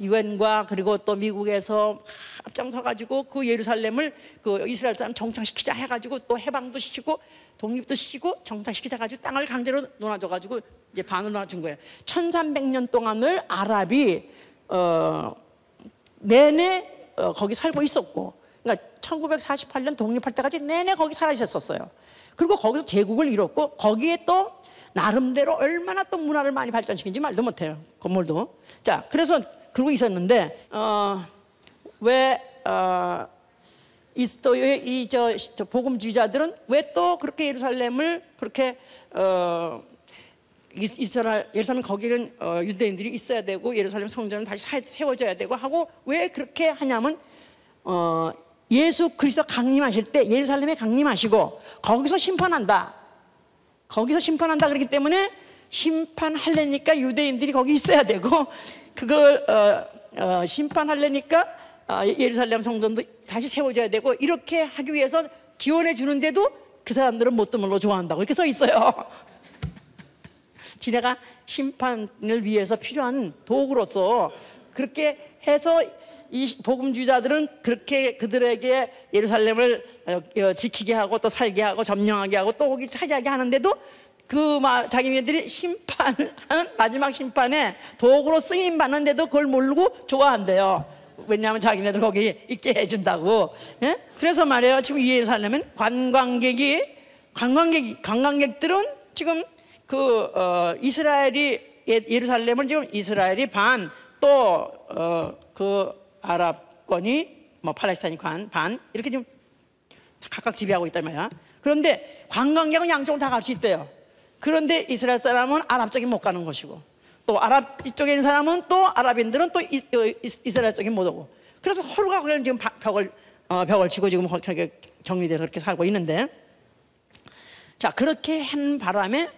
유엔과 그리고 또 미국에서 앞장서 가지고 그 예루살렘을 그 이스라엘 사람 정착시키자 해가지고 또 해방도 시키고 독립도 시키고 정착시키자 가지고 땅을 강제로 놓아줘 가지고 이제 반을 놔준 거예요. 1300년 동안을 아랍이 내내 거기 살고 있었고, 그러니까 1948년 독립할 때까지 내내 거기 살아 있었어요. 그리고 거기서 제국을 이뤘고 거기에 또 나름대로 얼마나 또 문화를 많이 발전시킨지 말도 못해요. 건물도. 자, 그래서 그러고 있었는데 왜 이스도의 저 복음주의자들은 왜 또 그렇게 예루살렘을 그렇게 예루살렘 거기는 유대인들이 있어야 되고 예루살렘 성전은 다시 세워져야 되고 하고 왜 그렇게 하냐면 예수 그리스도 강림하실 때 예루살렘에 강림하시고 거기서 심판한다. 거기서 심판한다 그렇기 때문에 심판하려니까 유대인들이 거기 있어야 되고 그걸 심판하려니까 예루살렘 성전도 다시 세워져야 되고 이렇게 하기 위해서 지원해 주는데도 그 사람들은 못되물로 좋아한다고 이렇게 써 있어요. 지네가 심판을 위해서 필요한 도구로서 그렇게 해서 이 복음주의자들은 그렇게 그들에게 예루살렘을 지키게 하고 또 살게 하고 점령하게 하고 또 거기 차지하게 하는데도 자기네들이 심판하는 마지막 심판에 도구로 쓰임 받는데도 그걸 모르고 좋아한대요. 왜냐하면 자기네들 거기 있게 해준다고. 예? 그래서 말이에요. 지금 이 예루살렘은 관광객들은 지금 이스라엘이 예루살렘을 지금 이스라엘이 반 또 그 아랍권이 뭐 팔레스타인이 반 이렇게 좀 각각 지배하고 있단 말이야. 그런데 관광객은 양쪽으로 다 갈 수 있대요. 그런데 이스라엘 사람은 아랍 쪽에 못 가는 것이고 또 아랍 쪽에 있는 사람은 또 아랍인들은 또 이스라엘 쪽에 못 오고 그래서 서로가 그걸 지금 벽을 치고 지금 그렇게 격리돼서 그렇게 살고 있는데 자 그렇게 한 바람에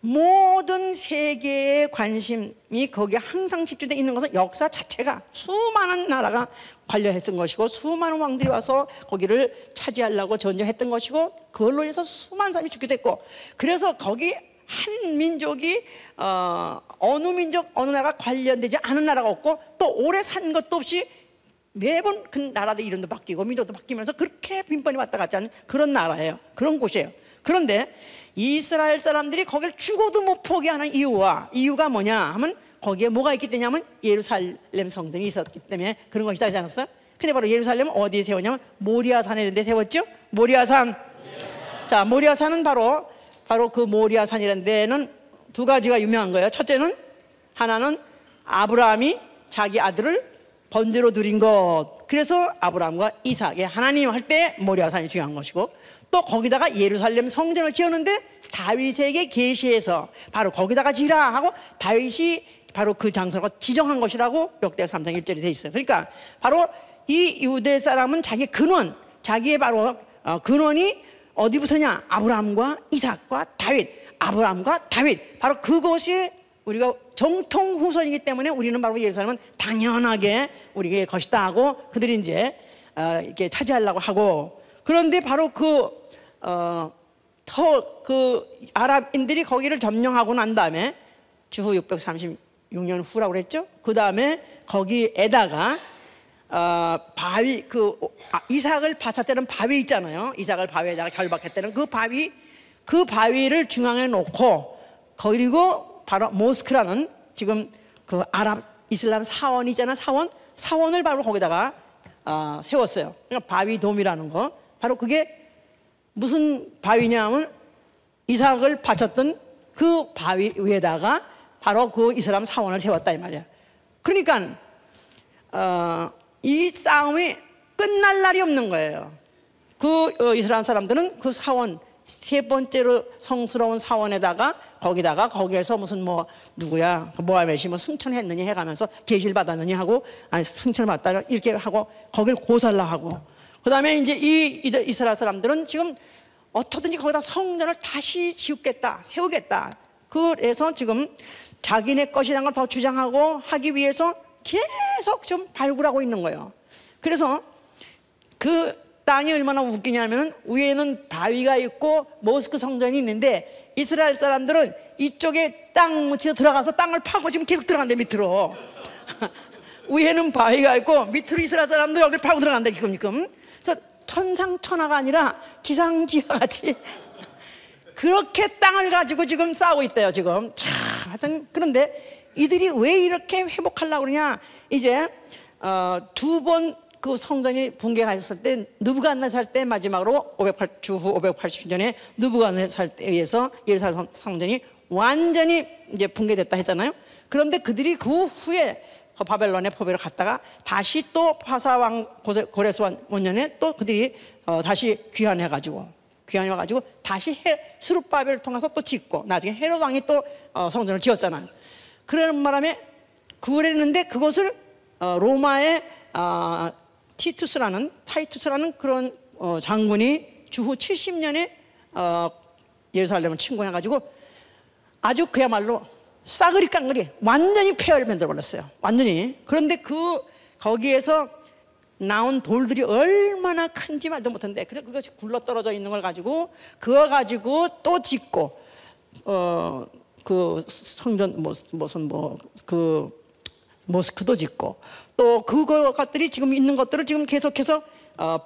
모든 세계의 관심이 거기에 항상 집중되어 있는 것은 역사 자체가 수많은 나라가 관여했던 것이고 수많은 왕들이 와서 거기를 차지하려고 전쟁했던 것이고 그걸로 해서 수많은 사람이 죽게 됐고 그래서 거기 한 민족이 어느 민족 어느 나라가 관련되지 않은 나라가 없고 또 오래 산 것도 없이 매번 그 나라들 이름도 바뀌고 민족도 바뀌면서 그렇게 빈번히 왔다 갔지 않은 그런 나라예요. 그런 곳이에요. 그런데 이스라엘 사람들이 거기를 죽어도 못 포기하는 이유가 뭐냐 하면 거기에 뭐가 있기 때문이냐면 예루살렘 성전이 있었기 때문에 그런 것이다 하지 않았어요? 근데 바로 예루살렘은 어디에 세웠냐면 모리아산에 이런 데 세웠죠? 모리아산. 자, 모리아산은 바로 그 모리아산이라는 데는 두 가지가 유명한 거예요. 첫째는 하나는 아브라함이 자기 아들을 번제로 드린 것. 그래서 아브라함과 이삭의 하나님 할 때 모리아산이 중요한 것이고 또 거기다가 예루살렘 성전을 지었는데 다윗에게 계시해서 바로 거기다가 지라 하고 다윗이 바로 그 장소가 지정한 것이라고 역대하 3장 1절에 돼 있어요. 그러니까 바로 이 유대 사람은 자기의 바로 근원이 어디부터냐? 아브라함과 이삭과 다윗, 아브라함과 다윗. 바로 그것이 우리가 정통 후손이기 때문에 우리는 바로 예루살렘은 당연하게 우리의 것이다 하고 그들이 이제 이렇게 차지하려고 하고 그런데 바로 그 아랍인들이 거기를 점령하고 난 다음에 주후 636년 후라고 그랬죠. 그 다음에 거기에다가 바위 이삭을 바쳤다는 바위 있잖아요. 이삭을 바위에다가 결박했다는 그 바위를 중앙에 놓고 그리고 바로 모스크라는 지금 그 아랍 이슬람 사원이잖아. 사원을 바로 거기다가 세웠어요. 그러니까 바위돔이라는 거. 바로 그게 무슨 바위냐면 이삭을 바쳤던 그 바위 위에다가 바로 그 이슬람 사원을 세웠다 이 말이야. 그러니까 이 싸움이 끝날 날이 없는 거예요. 그 이스라엘 사람들은 그 사원, 세 번째로 성스러운 사원에다가 거기에서 무슨 뭐 누구야 모하메시 뭐 승천했느니 해가면서 계시를 받았느니 하고 아니 승천을 받다 이렇게 하고 거길 고살라하고 그 다음에 이제 이 이스라엘 사람들은 지금 어떻든지 거기다 성전을 다시 세우겠다. 그래서 지금 자기네 것이라는 걸 더 주장하고 하기 위해서 계속 좀 발굴하고 있는 거예요. 그래서 그 땅이 얼마나 웃기냐면 위에는 바위가 있고 모스크 성전이 있는데 이스라엘 사람들은 이쪽에 땅 묻혀 들어가서 땅을 파고 지금 계속 들어간대 밑으로. 위에는 바위가 있고 밑으로 이스라엘 사람들 여기를 파고 들어간대 지금. 그래서 천상천하가 아니라 지상지하 같이 그렇게 땅을 가지고 지금 싸우고 있대요 지금. 참 하여튼 그런데 이들이 왜 이렇게 회복하려고 그러냐. 이제 두 번 그 성전이 붕괴가 있었을 때 느부갓네살 때 마지막으로 주후 580년에 느부갓네살 때에 의해서 예루살렘 성전이 완전히 이제 붕괴됐다 했잖아요. 그런데 그들이 그 후에 그 바벨론의 포로로 갔다가 다시 또 파사왕 고레스 원년에 또 그들이 다시 귀환해가지고 다시 스룹바벨을 통해서 또 짓고 나중에 헤롯 왕이 또 성전을 지었잖아요. 그러는 바람에 그랬는데 그것을 로마의 타이투스라는 그런 장군이 주후 70년에 예루살렘을 침공해가지고 아주 그야말로 싸그리 깡그리 완전히 폐허를 만들어버렸어요. 완전히. 그런데 거기에서 나온 돌들이 얼마나 큰지 말도 못한데 그래서 그것이 굴러떨어져 있는 걸 가지고 그거 가지고 또 짓고 그 성전 그 모스크도 짓고 또 그것들이 지금 있는 것들을 지금 계속해서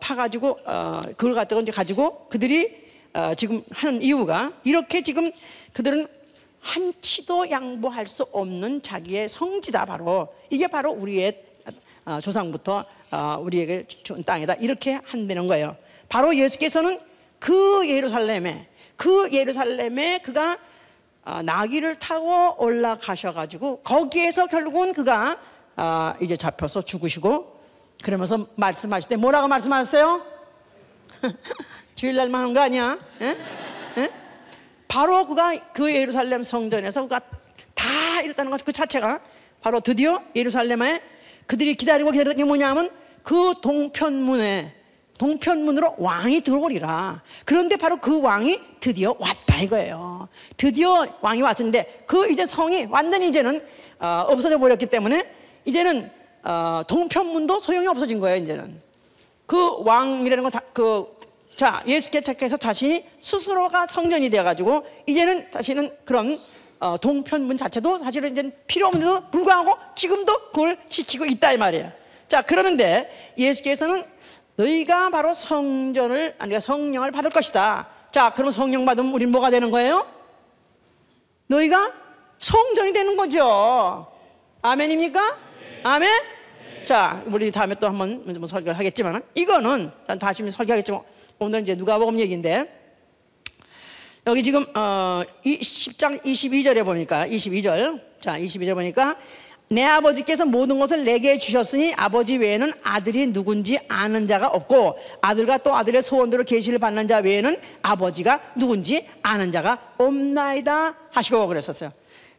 파가지고 그걸 갖다가 이제 가지고 그들이 지금 하는 이유가 이렇게 지금 그들은 한치도 양보할 수 없는 자기의 성지다. 바로 이게 바로 우리의 조상부터 우리에게 준 땅이다 이렇게 한다는 거예요. 바로 예수께서는 그 예루살렘에 그가 나귀를 타고 올라가셔가지고 거기에서 결국은 그가 이제 잡혀서 죽으시고 그러면서 말씀하실 때 뭐라고 말씀하셨어요? 주일날만 하는 거 아니야? 에? 에? 바로 그가 그 예루살렘 성전에서 그가 다 이랬다는 것 그 자체가 바로 드디어 예루살렘에 그들이 기다리던 게 뭐냐면 그 동편문으로 왕이 들어오리라. 그런데 바로 그 왕이 드디어 왔다 이거예요. 드디어 왕이 왔는데 그 이제 성이 완전히 이제는 없어져 버렸기 때문에 이제는 동편문도 소용이 없어진 거예요. 이제는 그 왕이라는 자 예수께서 자신이 스스로가 성전이 되어가지고 이제는 다시는 그런 동편문 자체도 사실은 이제 필요 없는데도 불구하고 지금도 그걸 지키고 있다 이 말이에요. 자 그러는데 예수께서는 너희가 바로 성령을 받을 것이다. 자 그러면 성령 받으면 우리는 뭐가 되는 거예요? 너희가 성전이 되는 거죠. 아멘입니까? 아멘? 자 우리 다음에 또 한번 설교를 하겠지만 이거는 다시 설교하겠지만 오늘 이제 누가복음 얘기인데 여기 지금 10장 22절에 보니까 22절 보니까 내 아버지께서 모든 것을 내게 주셨으니 아버지 외에는 아들이 누군지 아는 자가 없고 아들과 또 아들의 소원대로 계시를 받는 자 외에는 아버지가 누군지 아는 자가 없나이다 하시고 그랬었어요.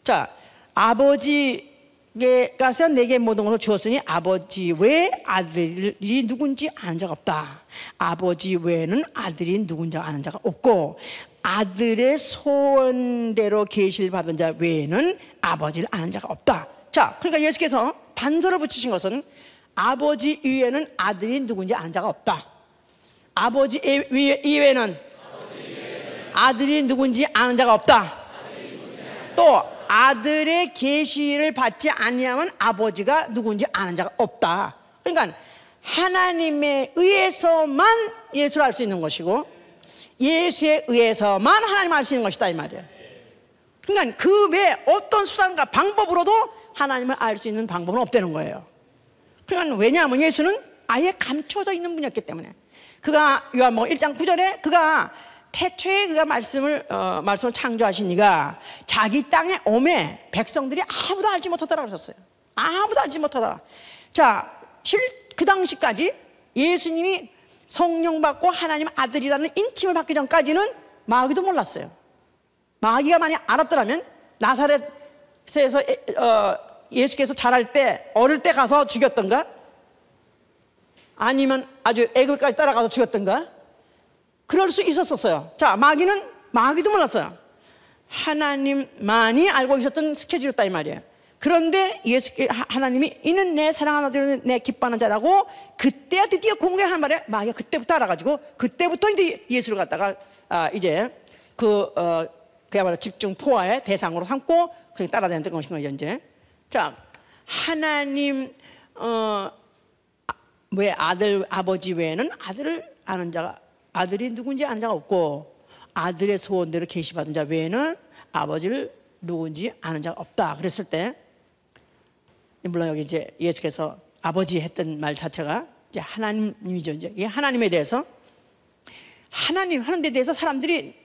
자 아버지께서 내게 모든 것을 주었으니 아버지 외에 아들이 누군지 아는 자가 없다. 아버지 외에는 아들이 누군지 아는 자가 없고 아들의 소원대로 계시를 받은 자 외에는 아버지를 아는 자가 없다. 자, 그러니까 예수께서 단서를 붙이신 것은 아버지 이외에는 아들이 누군지 아는 자가 없다. 아버지 이외에는 아들이 누군지 아는 자가 없다. 또 아들의 계시를 받지 아니하면 아버지가 누군지 아는 자가 없다. 그러니까 하나님에 의해서만 예수를 알 수 있는 것이고 예수에 의해서만 하나님을 알 수 있는 것이다 이 말이에요. 그러니까 그 외에 어떤 수단과 방법으로도 하나님을 알 수 있는 방법은 없다는 거예요. 그러니까 왜냐하면 예수는 아예 감춰져 있는 분이었기 때문에. 그가 요한복음 1장 9절에 그가 태초에 그가 말씀을 창조하시니가 자기 땅에 오매 백성들이 아무도 알지 못하더라 그러셨어요. 아무도 알지 못하더라. 자, 그 당시까지 예수님이 성령 받고 하나님 아들이라는 인침을 받기 전까지는 마귀도 몰랐어요. 마귀가 만약 알았더라면 나사렛에서 예수께서 자랄 때, 어릴 때 가서 죽였던가? 아니면 아주 애굽까지 따라가서 죽였던가? 그럴 수 있었어요. 자, 마귀도 몰랐어요. 하나님만이 알고 있었던 스케줄이었다 이 말이에요. 그런데 하나님이 이는 내 사랑하는 아들은 내 기뻐하는 자라고 그때야 드디어 공개하는 말이에요. 마귀가 그때부터 알아가지고 그때부터 이제 예수를 갖다가 이제 그야말로 집중 포화의 대상으로 삼고 그렇게 따라다녔던 것인 거죠. 이제 자, 하나님 왜 아버지 외에는 아들을 아는 자가, 아들이 누군지 아는 자가 없고 아들의 소원대로 계시받은 자 외에는 아버지를 누군지 아는 자가 없다 그랬을 때, 물론 여기 이제 예수께서 아버지 했던 말 자체가 이제 하나님이죠. 이제 이 하나님에 대해서, 하나님 하는 데 대해서 사람들이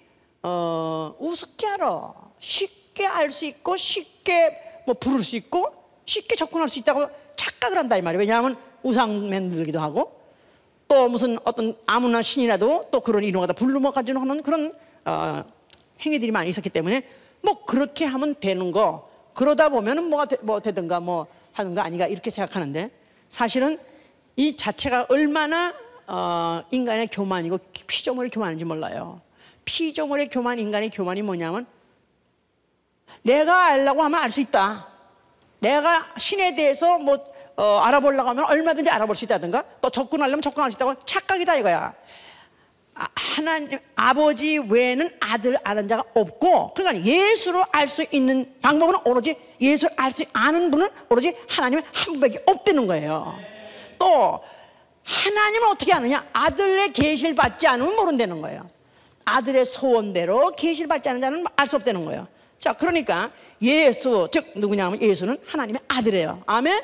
우습게 알아. 쉽게 알 수 있고 쉽게 뭐 부를 수 있고 쉽게 접근할 수 있다고 착각을 한다 이 말이에요. 왜냐하면 우상 만들기도 하고 또 무슨 어떤 아무나 신이라도 또 그런 이름을 갖다 불러 가지고 하는 그런 행위들이 많이 있었기 때문에 뭐 그렇게 하면 되는 거, 그러다 보면은 뭐 되든가 뭐 하는 거 아니가 이렇게 생각하는데, 사실은 이 자체가 얼마나 인간의 교만이고 피조물의 교만인지 몰라요. 피조물의 교만, 인간의 교만이 뭐냐면 내가 알려고 하면 알 수 있다. 내가 신에 대해서 알아보려고 하면 얼마든지 알아볼 수 있다든가, 또 접근하려면 접근할 수 있다고 착각이다 이거야. 하나님 아버지 외에는 아들 아는 자가 없고, 그러니까 예수를 알 수 있는 방법은 오로지, 예수를 알 수 아는 분은 오로지 하나님의 한 분밖에 없다는 거예요. 또 하나님은 어떻게 아느냐? 아들의 계시를 받지 않으면 모른다는 거예요. 아들의 소원대로 계시를 받지 않는 자는 알 수 없다는 거예요. 자, 그러니까 예수, 즉 누구냐면 예수는 하나님의 아들이에요. 아멘?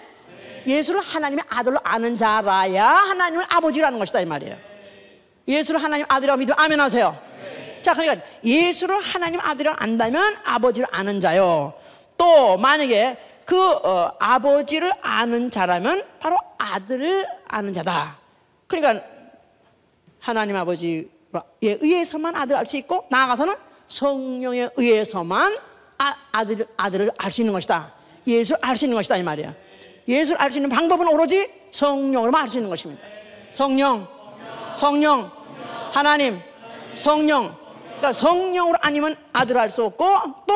예수를 하나님의 아들로 아는 자라야 하나님을 아버지로 아는 것이다 이 말이에요. 예수를 하나님 아들이라고 믿으면 아멘 하세요. 자, 그러니까 예수를 하나님 아들이라고 안다면 아버지를 아는 자요. 또 만약에 아버지를 아는 자라면 바로 아들을 아는 자다. 그러니까 하나님 아버지에 의해서만 아들을 알 수 있고, 나아가서는 성령에 의해서만 아들을 알 수 있는 것이다. 예수를 알 수 있는 것이다 이 말이에요. 예수를 알 수 있는 방법은 오로지 성령으로만 알 수 있는 것입니다. 성령, 하나님, 성령. 그러니까 성령으로 아니면 아들을 알 수 없고, 또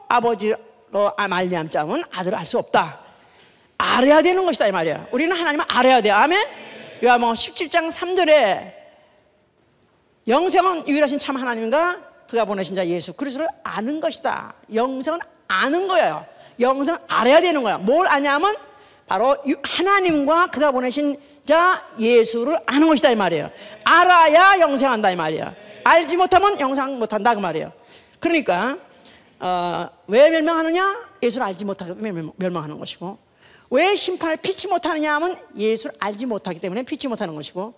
아버지로 말미암자면 아들을 알 수 없다. 알아야 되는 것이다 이 말이에요. 우리는 하나님을 알아야 돼요. 아멘? 요한복음 17장 3절에 영생은 유일하신 참 하나님과 그가 보내신 자 예수 그리스도를 아는 것이다. 영생은 아는 거예요. 영생은 알아야 되는 거야. 뭘 아냐면 바로 하나님과 그가 보내신 자 예수를 아는 것이다 이 말이에요. 알아야 영생한다 이 말이에요. 알지 못하면 영생 못한다 그 말이에요. 그러니까 왜 멸망하느냐? 예수를 알지 못하기 때문에 멸망하는 것이고, 왜 심판을 피치 못하느냐 하면 예수를 알지 못하기 때문에 피치 못하는 것이고,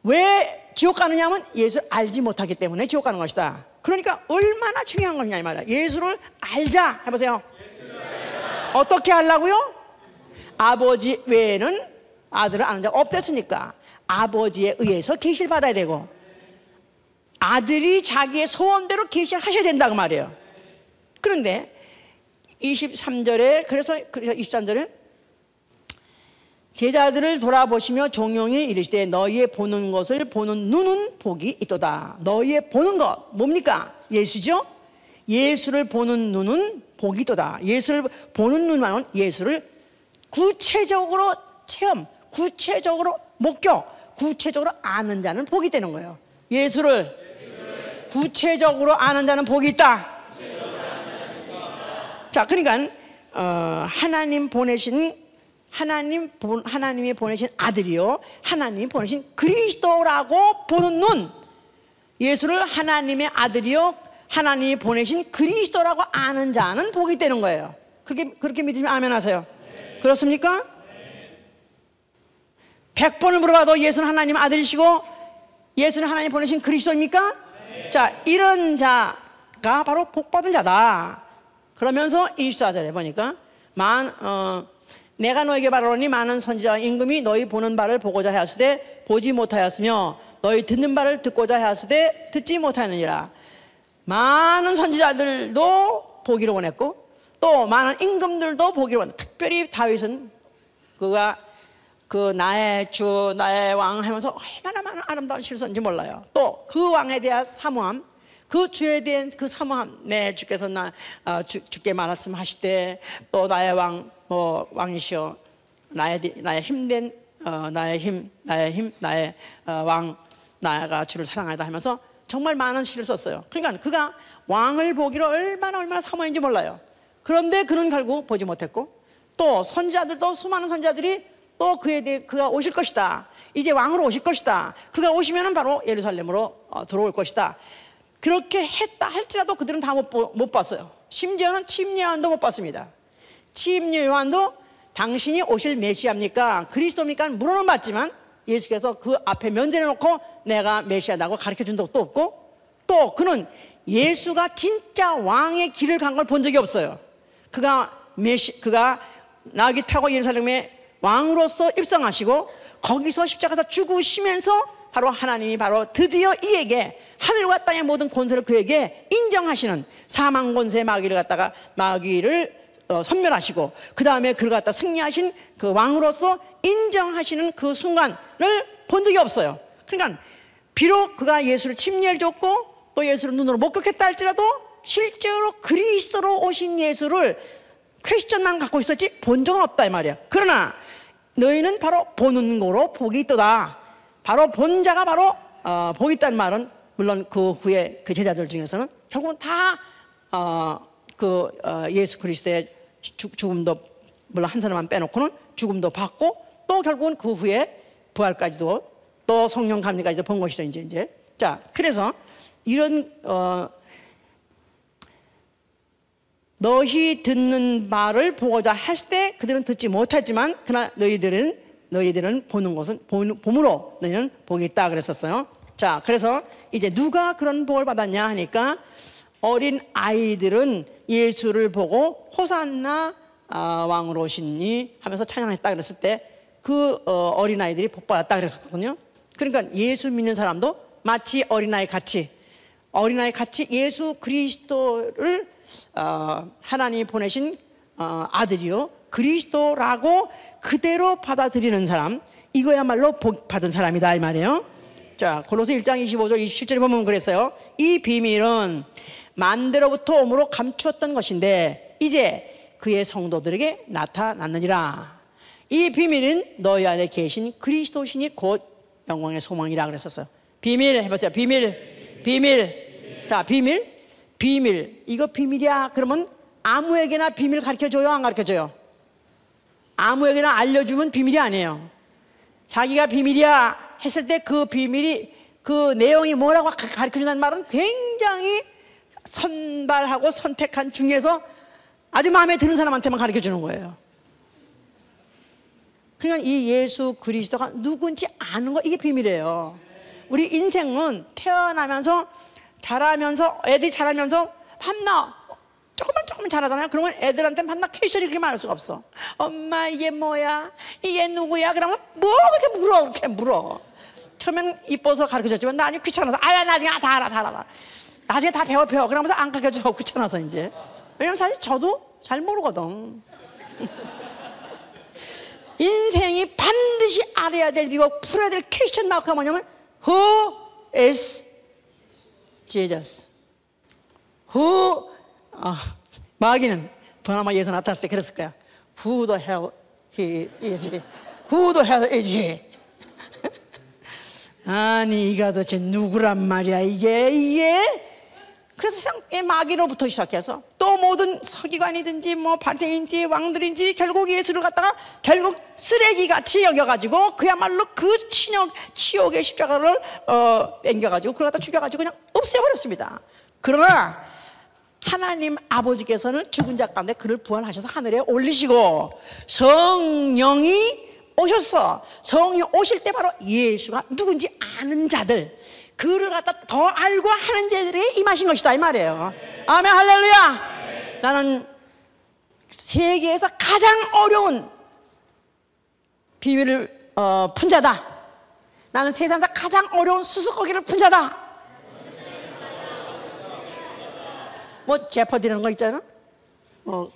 왜 지옥 가느냐 하면 예수를 알지 못하기 때문에 지옥 가는 것이다. 그러니까 얼마나 중요한 거냐 이 말이야. 예수를 알자 해보세요. 어떻게 하려고요? 아버지 외에는 아들을 아는 자가 없댔으니까 아버지에 의해서 계시를 받아야 되고, 아들이 자기의 소원대로 계시를 하셔야 된다고 말이에요. 그런데 23절에 그래서 23절에 제자들을 돌아보시며 종용이 이르시되 너희의 보는 것을 보는 눈은 복이 있도다. 너희의 보는 것 뭡니까? 예수죠. 예수를 보는 눈은 복이 있도다. 예수를 보는 눈만은 예수를 구체적으로 체험, 구체적으로 목격, 구체적으로 아는 자는 복이 되는 거예요. 예수를 구체적으로 아는 자는 복이 있다. 자, 그러니까 하나님이 보내신 아들이요, 하나님이 보내신 그리스도라고 보는 눈, 예수를 하나님의 아들이요 하나님이 보내신 그리스도라고 아는 자는 복이 있다는 거예요. 그렇게 믿으시면 아멘 하세요. 그렇습니까? 100번을 물어봐도 예수는 하나님 아들이시고 예수는 하나님 보내신 그리스도입니까? 자, 이런 자가 바로 복받은 자다. 그러면서 24절에 보니까 내가 너에게 말하노니 많은 선지자와 임금이 너희 보는 바를 보고자 하였으되 보지 못하였으며 너희 듣는 바를 듣고자 하였으되 듣지 못하였느니라. 많은 선지자들도 보기를 원했고 또 많은 임금들도 보기를 원했고, 특별히 다윗은 그가 그 나의 주 나의 왕 하면서 얼마나 많은 아름다운 시를 썼는지 몰라요. 또 그 왕에 대한 사모함, 그 주에 대한 그 사모함, 내 주께서 주께 말씀하시되 또 나의 왕 왕이시여 나의 힘된 나의 왕 나가 주를 사랑하다 하면서 정말 많은 시를 썼어요. 그러니까 그가 왕을 보기를 얼마나 사모했는지 몰라요. 그런데 그는 결국 보지 못했고 또 선지자들도 수많은 선지자들이 또 그에 대해 그가 오실 것이다, 이제 왕으로 오실 것이다, 그가 오시면 바로 예루살렘으로 들어올 것이다, 그렇게 했다 할지라도 그들은 다 못 봤어요. 심지어는 침례 요한도 못 봤습니다. 침례 요한도 당신이 오실 메시아입니까 그리스도입니까 물어는 봤지만 예수께서 그 앞에 면전해 놓고 내가 메시아다고 가르쳐준 적도 없고 또 그는 예수가 진짜 왕의 길을 간 걸 본 적이 없어요. 그가 나귀 타고 예루살렘에 왕으로서 입성하시고 거기서 십자가에서 죽으시면서 바로 하나님이 바로 드디어 이에게 하늘과 땅의 모든 권세를 그에게 인정하시는 사망 권세 마귀를 선멸하시고 그 다음에 그를 갖다 승리하신 그 왕으로서 인정하시는 그 순간을 본 적이 없어요. 그러니까 비록 그가 예수를 침례를 줬고 또 예수를 눈으로 목격했다 할지라도 실제로 그리스도로 오신 예수를 퀘스천만 갖고 있었지 본 적은 없다 이 말이야. 그러나 너희는 바로 보는 거로 복이 있도다. 바로 본 자가 바로 복이 있다는 말은 물론 그 후에 그 제자들 중에서는 결국은 다 예수 그리스도의 죽음도 물론 한 사람만 빼놓고는 죽음도 받고 또 결국은 그 후에 부활까지도 또 성령 감리까지도 본 것이죠. 이제 자, 그래서 이런 너희 듣는 바를 보고자 했을 때 그들은 듣지 못했지만 그러나 너희들은 보는 것은 봄으로 너희는 복이 있다 그랬었어요. 자, 그래서 이제 누가 그런 복을 받았냐 하니까 어린 아이들은 예수를 보고 호산나 왕으로 오시니 하면서 찬양했다 그랬을 때 그 어린 아이들이 복 받았다 그랬었거든요. 그러니까 예수 믿는 사람도 마치 어린아이 같이 예수 그리스도를 하나님이 보내신 아들이요 그리스도라고 그대로 받아들이는 사람, 이거야말로 복 받은 사람이다 이 말이에요. 자, 골로새 1장 25절 27절에 보면 그랬어요. 이 비밀은 만대로부터 오므로 감추었던 것인데 이제 그의 성도들에게 나타났느니라. 이 비밀은 너희 안에 계신 그리스도시니 곧 영광의 소망이라 그랬었어요. 비밀 해보세요. 비밀. 자, 비밀. 이거 비밀이야 그러면 아무에게나 비밀 가르쳐줘요 안 가르쳐줘요? 아무에게나 알려주면 비밀이 아니에요. 자기가 비밀이야 했을 때 그 비밀이 그 내용이 뭐라고 가르쳐준다는 말은 굉장히 선발하고 선택한 중에서 아주 마음에 드는 사람한테만 가르쳐주는 거예요. 그러니까 이 예수 그리스도가 누군지 아는 거 이게 비밀이에요. 우리 인생은 태어나면서 자라면서 애들이 자라면서 밤낮 조금만 자라잖아요. 그러면 애들한테 밤낮 퀘스천이 그렇게 많을 수가 없어. 엄마 이게 뭐야? 이게 누구야? 그러면 뭐 그렇게 물어. 처음엔 이뻐서 가르쳐줬지만 나중에 귀찮아서 나중에 다 알아. 나중에 다 배워. 그러면서 안 가르쳐줘. 귀찮아서 이제. 왜냐면 사실 저도 잘 모르거든. 인생이 반드시 알아야 될 이거 풀어야 될 퀘스천 마크가 뭐냐면 Who is Jesus? 마귀는 버나마 예수 나타났을 때 그랬을 거야. Who the hell he is? Who the hell is he? 아니 이가 도대체 누구란 말이야 이게? 그래서 마귀로부터 시작해서 또 모든 서기관이든지 뭐 바리새인지 왕들인지 결국 예수를 갖다가 결국 쓰레기같이 여겨가지고 그야말로 그 치욕의 십자가를 땡겨가지고 그걸 갖다 죽여가지고 그냥 없애버렸습니다. 그러나 하나님 아버지께서는 죽은 자 가운데 그를 부활하셔서 하늘에 올리시고 성령이 오셨어. 성령이 오실 때 바로 예수가 누군지 아는 자들, 그를 갖다 더 알고 하는 자들에게 임하신 것이다 이 말이에요. 아멘 할렐루야. 나는 세계에서 가장 어려운 비밀을 푼 자다. 나는 세상에서 가장 어려운 수수께끼를 푼 자다. 뭐 제퍼디라는 거 있잖아.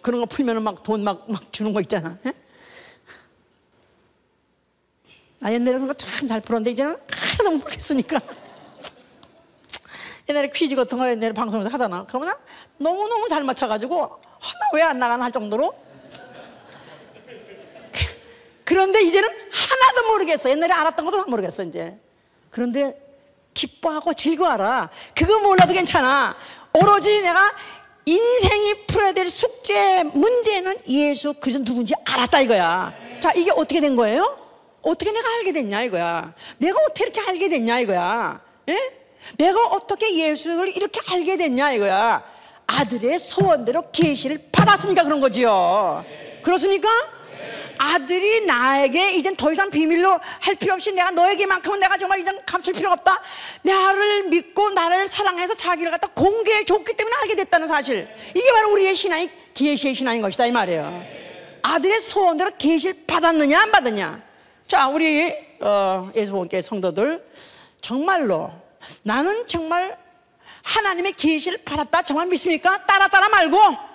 그런 거 풀면은 막 돈 막 주는 거 있잖아. 에? 나 옛날에 그런 거 참 잘 풀었는데 이제는 하나도 모르겠으니까. 옛날에 퀴즈 같은 거 옛날에 방송에서 하잖아. 그러면 너무너무 잘 맞춰가지고 나 왜 안 나가나 할 정도로. 그런데 이제는 하나도 모르겠어. 옛날에 알았던 것도 다 모르겠어 이제. 그런데 기뻐하고 즐거워라. 그거 몰라도 괜찮아. 오로지 내가 인생이 풀어야 될 숙제 문제는 예수 그리스도 누군지 알았다 이거야. 자, 이게 어떻게 된 거예요? 어떻게 내가 알게 됐냐 이거야. 내가 어떻게 이렇게 알게 됐냐 이거야. 예? 내가 어떻게 예수를 이렇게 알게 됐냐 이거야. 아들의 소원대로 계시를 받았으니까 그런 거지요. 그렇습니까? 아들이 나에게 이젠 더 이상 비밀로 할 필요 없이 내가 너에게만큼은 내가 정말 이젠 감출 필요가 없다. 나를 믿고 나를 사랑해서 자기를 갖다 공개해 줬기 때문에 알게 됐다는 사실. 이게 바로 우리의 신앙이 계시의 신앙인 것이다 이 말이에요. 아들의 소원대로 계시를 받았느냐 안 받았냐. 자, 우리 예수님께 성도들, 정말로 나는 정말 하나님의 계시를 받았다 정말 믿습니까? 따라 말고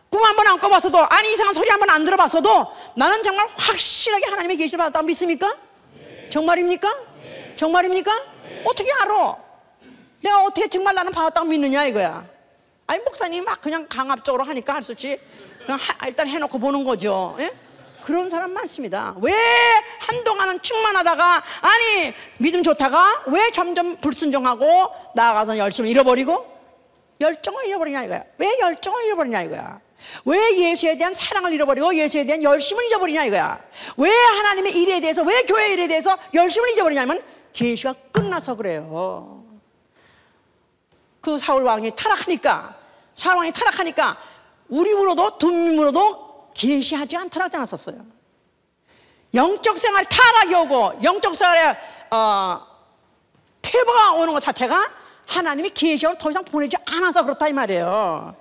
꿈 한번 안 꿔봤어도, 아니 이상한 소리 한번 안 들어봤어도 나는 정말 확실하게 하나님의 계시를 받았다고 믿습니까? 정말입니까? 정말입니까? 어떻게 알아? 내가 어떻게 정말 나는 받았다고 믿느냐 이거야. 아니 목사님이 막 그냥 강압적으로 하니까 할 수 없지. 그냥 일단 해놓고 보는 거죠. 예? 그런 사람 많습니다. 왜 한동안은 충만하다가, 아니 믿음 좋다가 왜 점점 불순종하고 나아가서 열심을 잃어버리고 열정을 잃어버리냐 이거야. 왜 열정을 잃어버리냐 이거야. 왜 예수에 대한 사랑을 잃어버리고 예수에 대한 열심을 잊어버리냐 이거야. 왜 하나님의 일에 대해서, 왜 교회 일에 대해서 열심을 잊어버리냐면 계시가 끝나서 그래요. 그 사울 왕이 타락하니까 우리 물어도 둠으로도 계시하지 않다라고 않았었어요. 영적 생활에 타락이 오고 영적 생활에 퇴보가 오는 것 자체가 하나님이 계시를 더 이상 보내지 않아서 그렇다 이 말이에요.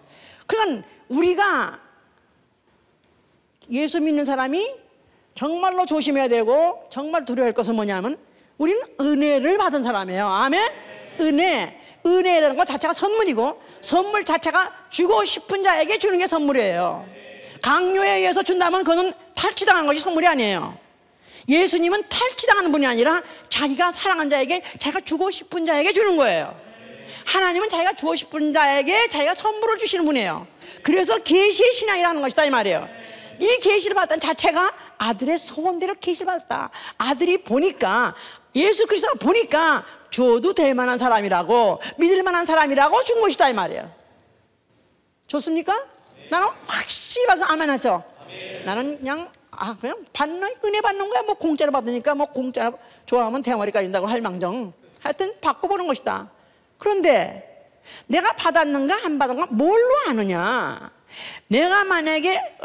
그러니까 우리가 예수 믿는 사람이 정말로 조심해야 되고 정말 두려워할 것은 뭐냐면 우리는 은혜를 받은 사람이에요. 아멘. 은혜라는 것 자체가 선물이고 선물 자체가 주고 싶은 자에게 주는 게 선물이에요. 강요에 의해서 준다면 그거는 탈취당한 것이 선물이 아니에요. 예수님은 탈취당하는 분이 아니라 자기가 사랑한 자에게, 자기가 주고 싶은 자에게 주는 거예요. 하나님은 자기가 주고 싶은 자에게 자기가 선물을 주시는 분이에요. 그래서 계시의 신앙이라는 것이다 이 말이에요. 이 계시를 받았다는 자체가 아들의 소원대로 계시를 받았다. 아들이 보니까, 예수 그리스도가 보니까 줘도 될 만한 사람이라고, 믿을 만한 사람이라고 준 것이다 이 말이에요. 좋습니까? 나는 확실히 봐서 아멘 하세요. 나는 그냥 은혜 받는 거야. 뭐 공짜로 받으니까 뭐 공짜로 좋아하면 대머리까지 된다고 할 망정. 하여튼 받고 보는 것이다. 그런데 내가 받았는가 안 받았는가 뭘로 아느냐. 내가 만약에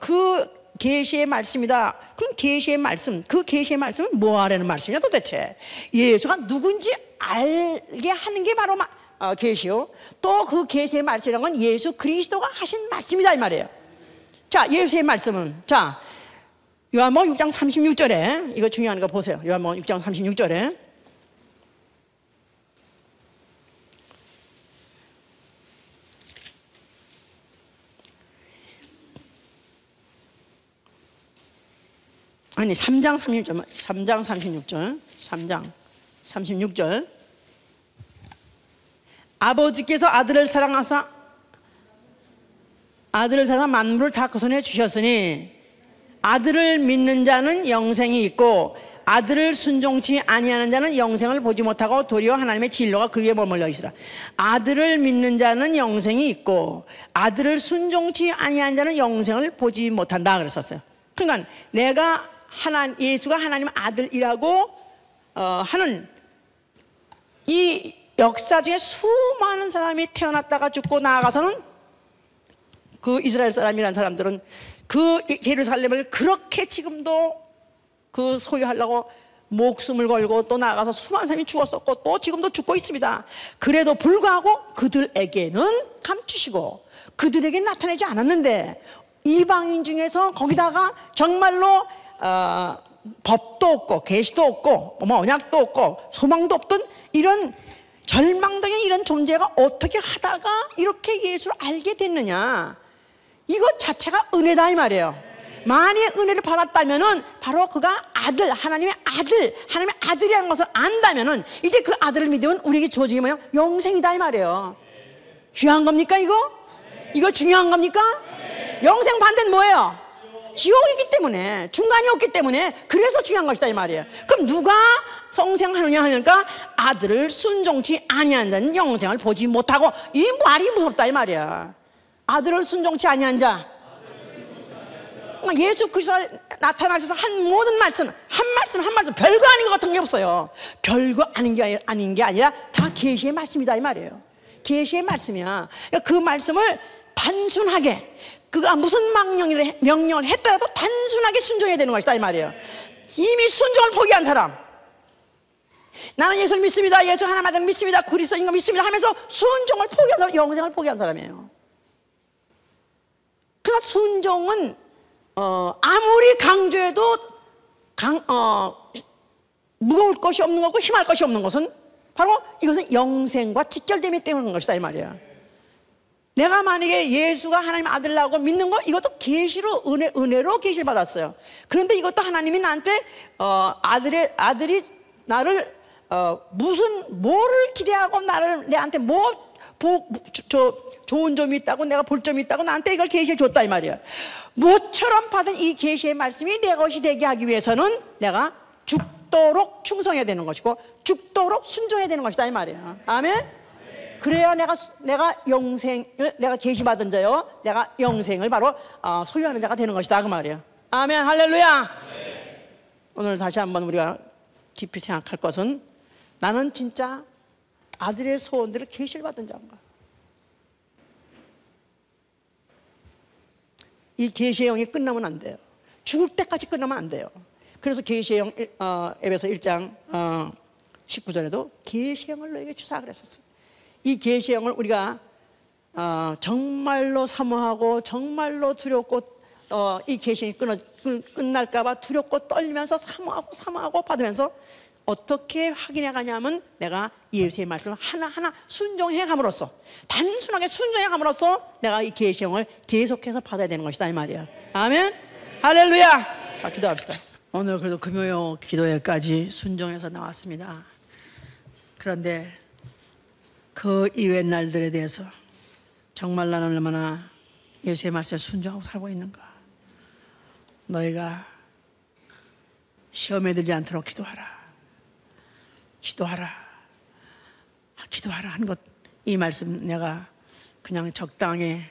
그 계시의 말씀이다. 그럼 계시의 말씀, 그 계시의 말씀은 뭐 하라는 말씀이냐 도대체. 예수가 누군지 알게 하는 게 바로 계시요. 또 그 계시의 말씀이라는 건 예수 그리스도가 하신 말씀이다 이 말이에요. 자, 예수의 말씀은, 자, 요한복음 6장 36절에 이거 중요한 거 보세요. 요한복음 6장 36절에 아니 3장 36절 아버지께서 아들을 사랑하사 만물을 다 그 손에 주셨으니 아들을 믿는 자는 영생이 있고 아들을 순종치 아니하는 자는 영생을 보지 못하고 도리어 하나님의 진노가 그 위에 머물러 있으라. 아들을 믿는 자는 영생이 있고 아들을 순종치 아니하는 자는 영생을 보지 못한다 그랬었어요. 그러니까 내가 예수가 하나님의 아들이라고 하는 이 역사 중에 수많은 사람이 태어났다가 죽고 나아가서는 그 이스라엘 사람이라는 사람들은 그 예루살렘을 그렇게 지금도 그 소유하려고 목숨을 걸고 또 나아가서 수많은 사람이 죽었었고 또 지금도 죽고 있습니다. 그래도 불구하고 그들에게는 감추시고 그들에게 나타내지 않았는데, 이방인 중에서 거기다가 정말로 법도 없고 계시도 없고 언약도 없고 소망도 없던 이런 절망적인 이런 존재가 어떻게 하다가 이렇게 예수를 알게 됐느냐, 이것 자체가 은혜다 이 말이에요. 만약 은혜를 받았다면은 바로 그가 아들, 하나님의 아들이라는 것을 안다면은 이제 그 아들을 믿으면 우리에게 주어지게 뭐예요? 영생이다 이 말이에요. 귀한 겁니까 이거? 이거 중요한 겁니까? 영생 반대는 뭐예요? 지옥이기 때문에, 중간이 없기 때문에 그래서 중요한 것이다 이 말이에요. 그럼 누가 성생하느냐 하니까 아들을 순종치 아니한 자는 영생을 보지 못하고, 이 말이 무섭다 이 말이야. 아들을 순종치 아니한 자, 예수 그리스도 나타나셔서 한 모든 말씀 한 말씀 별거 아닌 것 같은 게 없어요. 별거 아닌 게 아니라 다 계시의 말씀이다 이 말이에요. 계시의 말씀이야. 그러니까 그 말씀을 단순하게, 그가 무슨 명령을 했더라도 단순하게 순종해야 되는 것이다 이 말이에요. 이미 순종을 포기한 사람, 나는 예수를 믿습니다, 예수 하나님을 믿습니다, 그리스도인 거 믿습니다 하면서 순종을 포기한 사람, 영생을 포기한 사람이에요. 그러나 순종은 아무리 강조해도 무거울 것이 없는 거고 힘할 것이 없는 것은 바로 이것은 영생과 직결됨이 때문에 그런 것이다 이 말이야. 내가 만약에 예수가 하나님의 아들이라고 믿는 거, 이것도 계시로 은혜로 계시를 받았어요. 그런데 이것도 하나님이 나한테 아들이 나를 뭐를 기대하고 내한테 좋은 점이 있다고, 내가 볼 점이 있다고 나한테 이걸 계시해 줬다 이 말이야. 모처럼 받은 이 계시의 말씀이 내 것이 되게 하기 위해서는 내가 죽도록 충성해야 되는 것이고 죽도록 순종해야 되는 것이다 이 말이야. 아멘. 그래야 내가 영생을, 내가 계시받은 자요, 내가 영생을 바로 소유하는 자가 되는 것이다 그 말이야. 아멘. 할렐루야. 오늘 다시 한번 우리가 깊이 생각할 것은, 나는 진짜 아들의 소원대로 계시를 받은 자인가? 이 계시의 영이 끝나면 안 돼요. 죽을 때까지 끝나면 안 돼요. 그래서 계시의 영, 에베소 1장 19절에도 계시의 영을 너에게 주사 그랬었어요. 이 계시의 영을 우리가 정말로 사모하고 정말로 두렵고, 이 계시의 영이 끝날까 봐 두렵고 떨리면서 사모하고 받으면서 어떻게 확인해 가냐면, 내가 예수의 말씀을 하나하나 순종해 감으로써, 단순하게 순종해 감으로써 내가 이 계시의 영을 계속해서 받아야 되는 것이다 이 말이야. 아멘. 할렐루야. 자, 기도합시다. 오늘 그래도 금요 기도회까지 순종해서 나왔습니다. 그런데 그 이외의 날들에 대해서 정말 나는 얼마나 예수의 말씀에 순종하고 살고 있는가. 너희가 시험에 들지 않도록 기도하라 한 것, 이 말씀 내가 그냥 적당히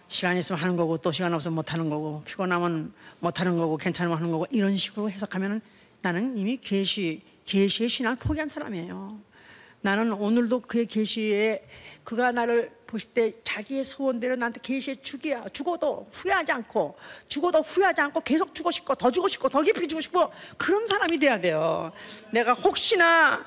시간 있으면 하는 거고 또 시간 없으면 못 하는 거고, 피곤하면 못 하는 거고 괜찮으면 하는 거고, 이런 식으로 해석하면 나는 이미 계시의 신앙을 포기한 사람이에요. 나는 오늘도 그의 계시에, 그가 나를 보실 때 자기의 소원대로 나한테 계시에 죽어도 후회하지 않고 계속 주고 싶고 더 주고 싶고 더 깊이 주고 싶고, 그런 사람이 돼야 돼요. 내가 혹시나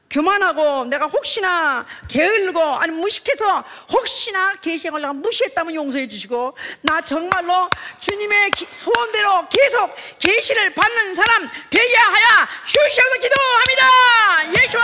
교만하고, 내가 혹시나 게을르고, 아니 무식해서 혹시나 계시를 내가 무시했다면 용서해 주시고, 나 정말로 주님의 소원대로 계속 계시를 받는 사람 되게 하여 주시옵소서 기도합니다. 예수와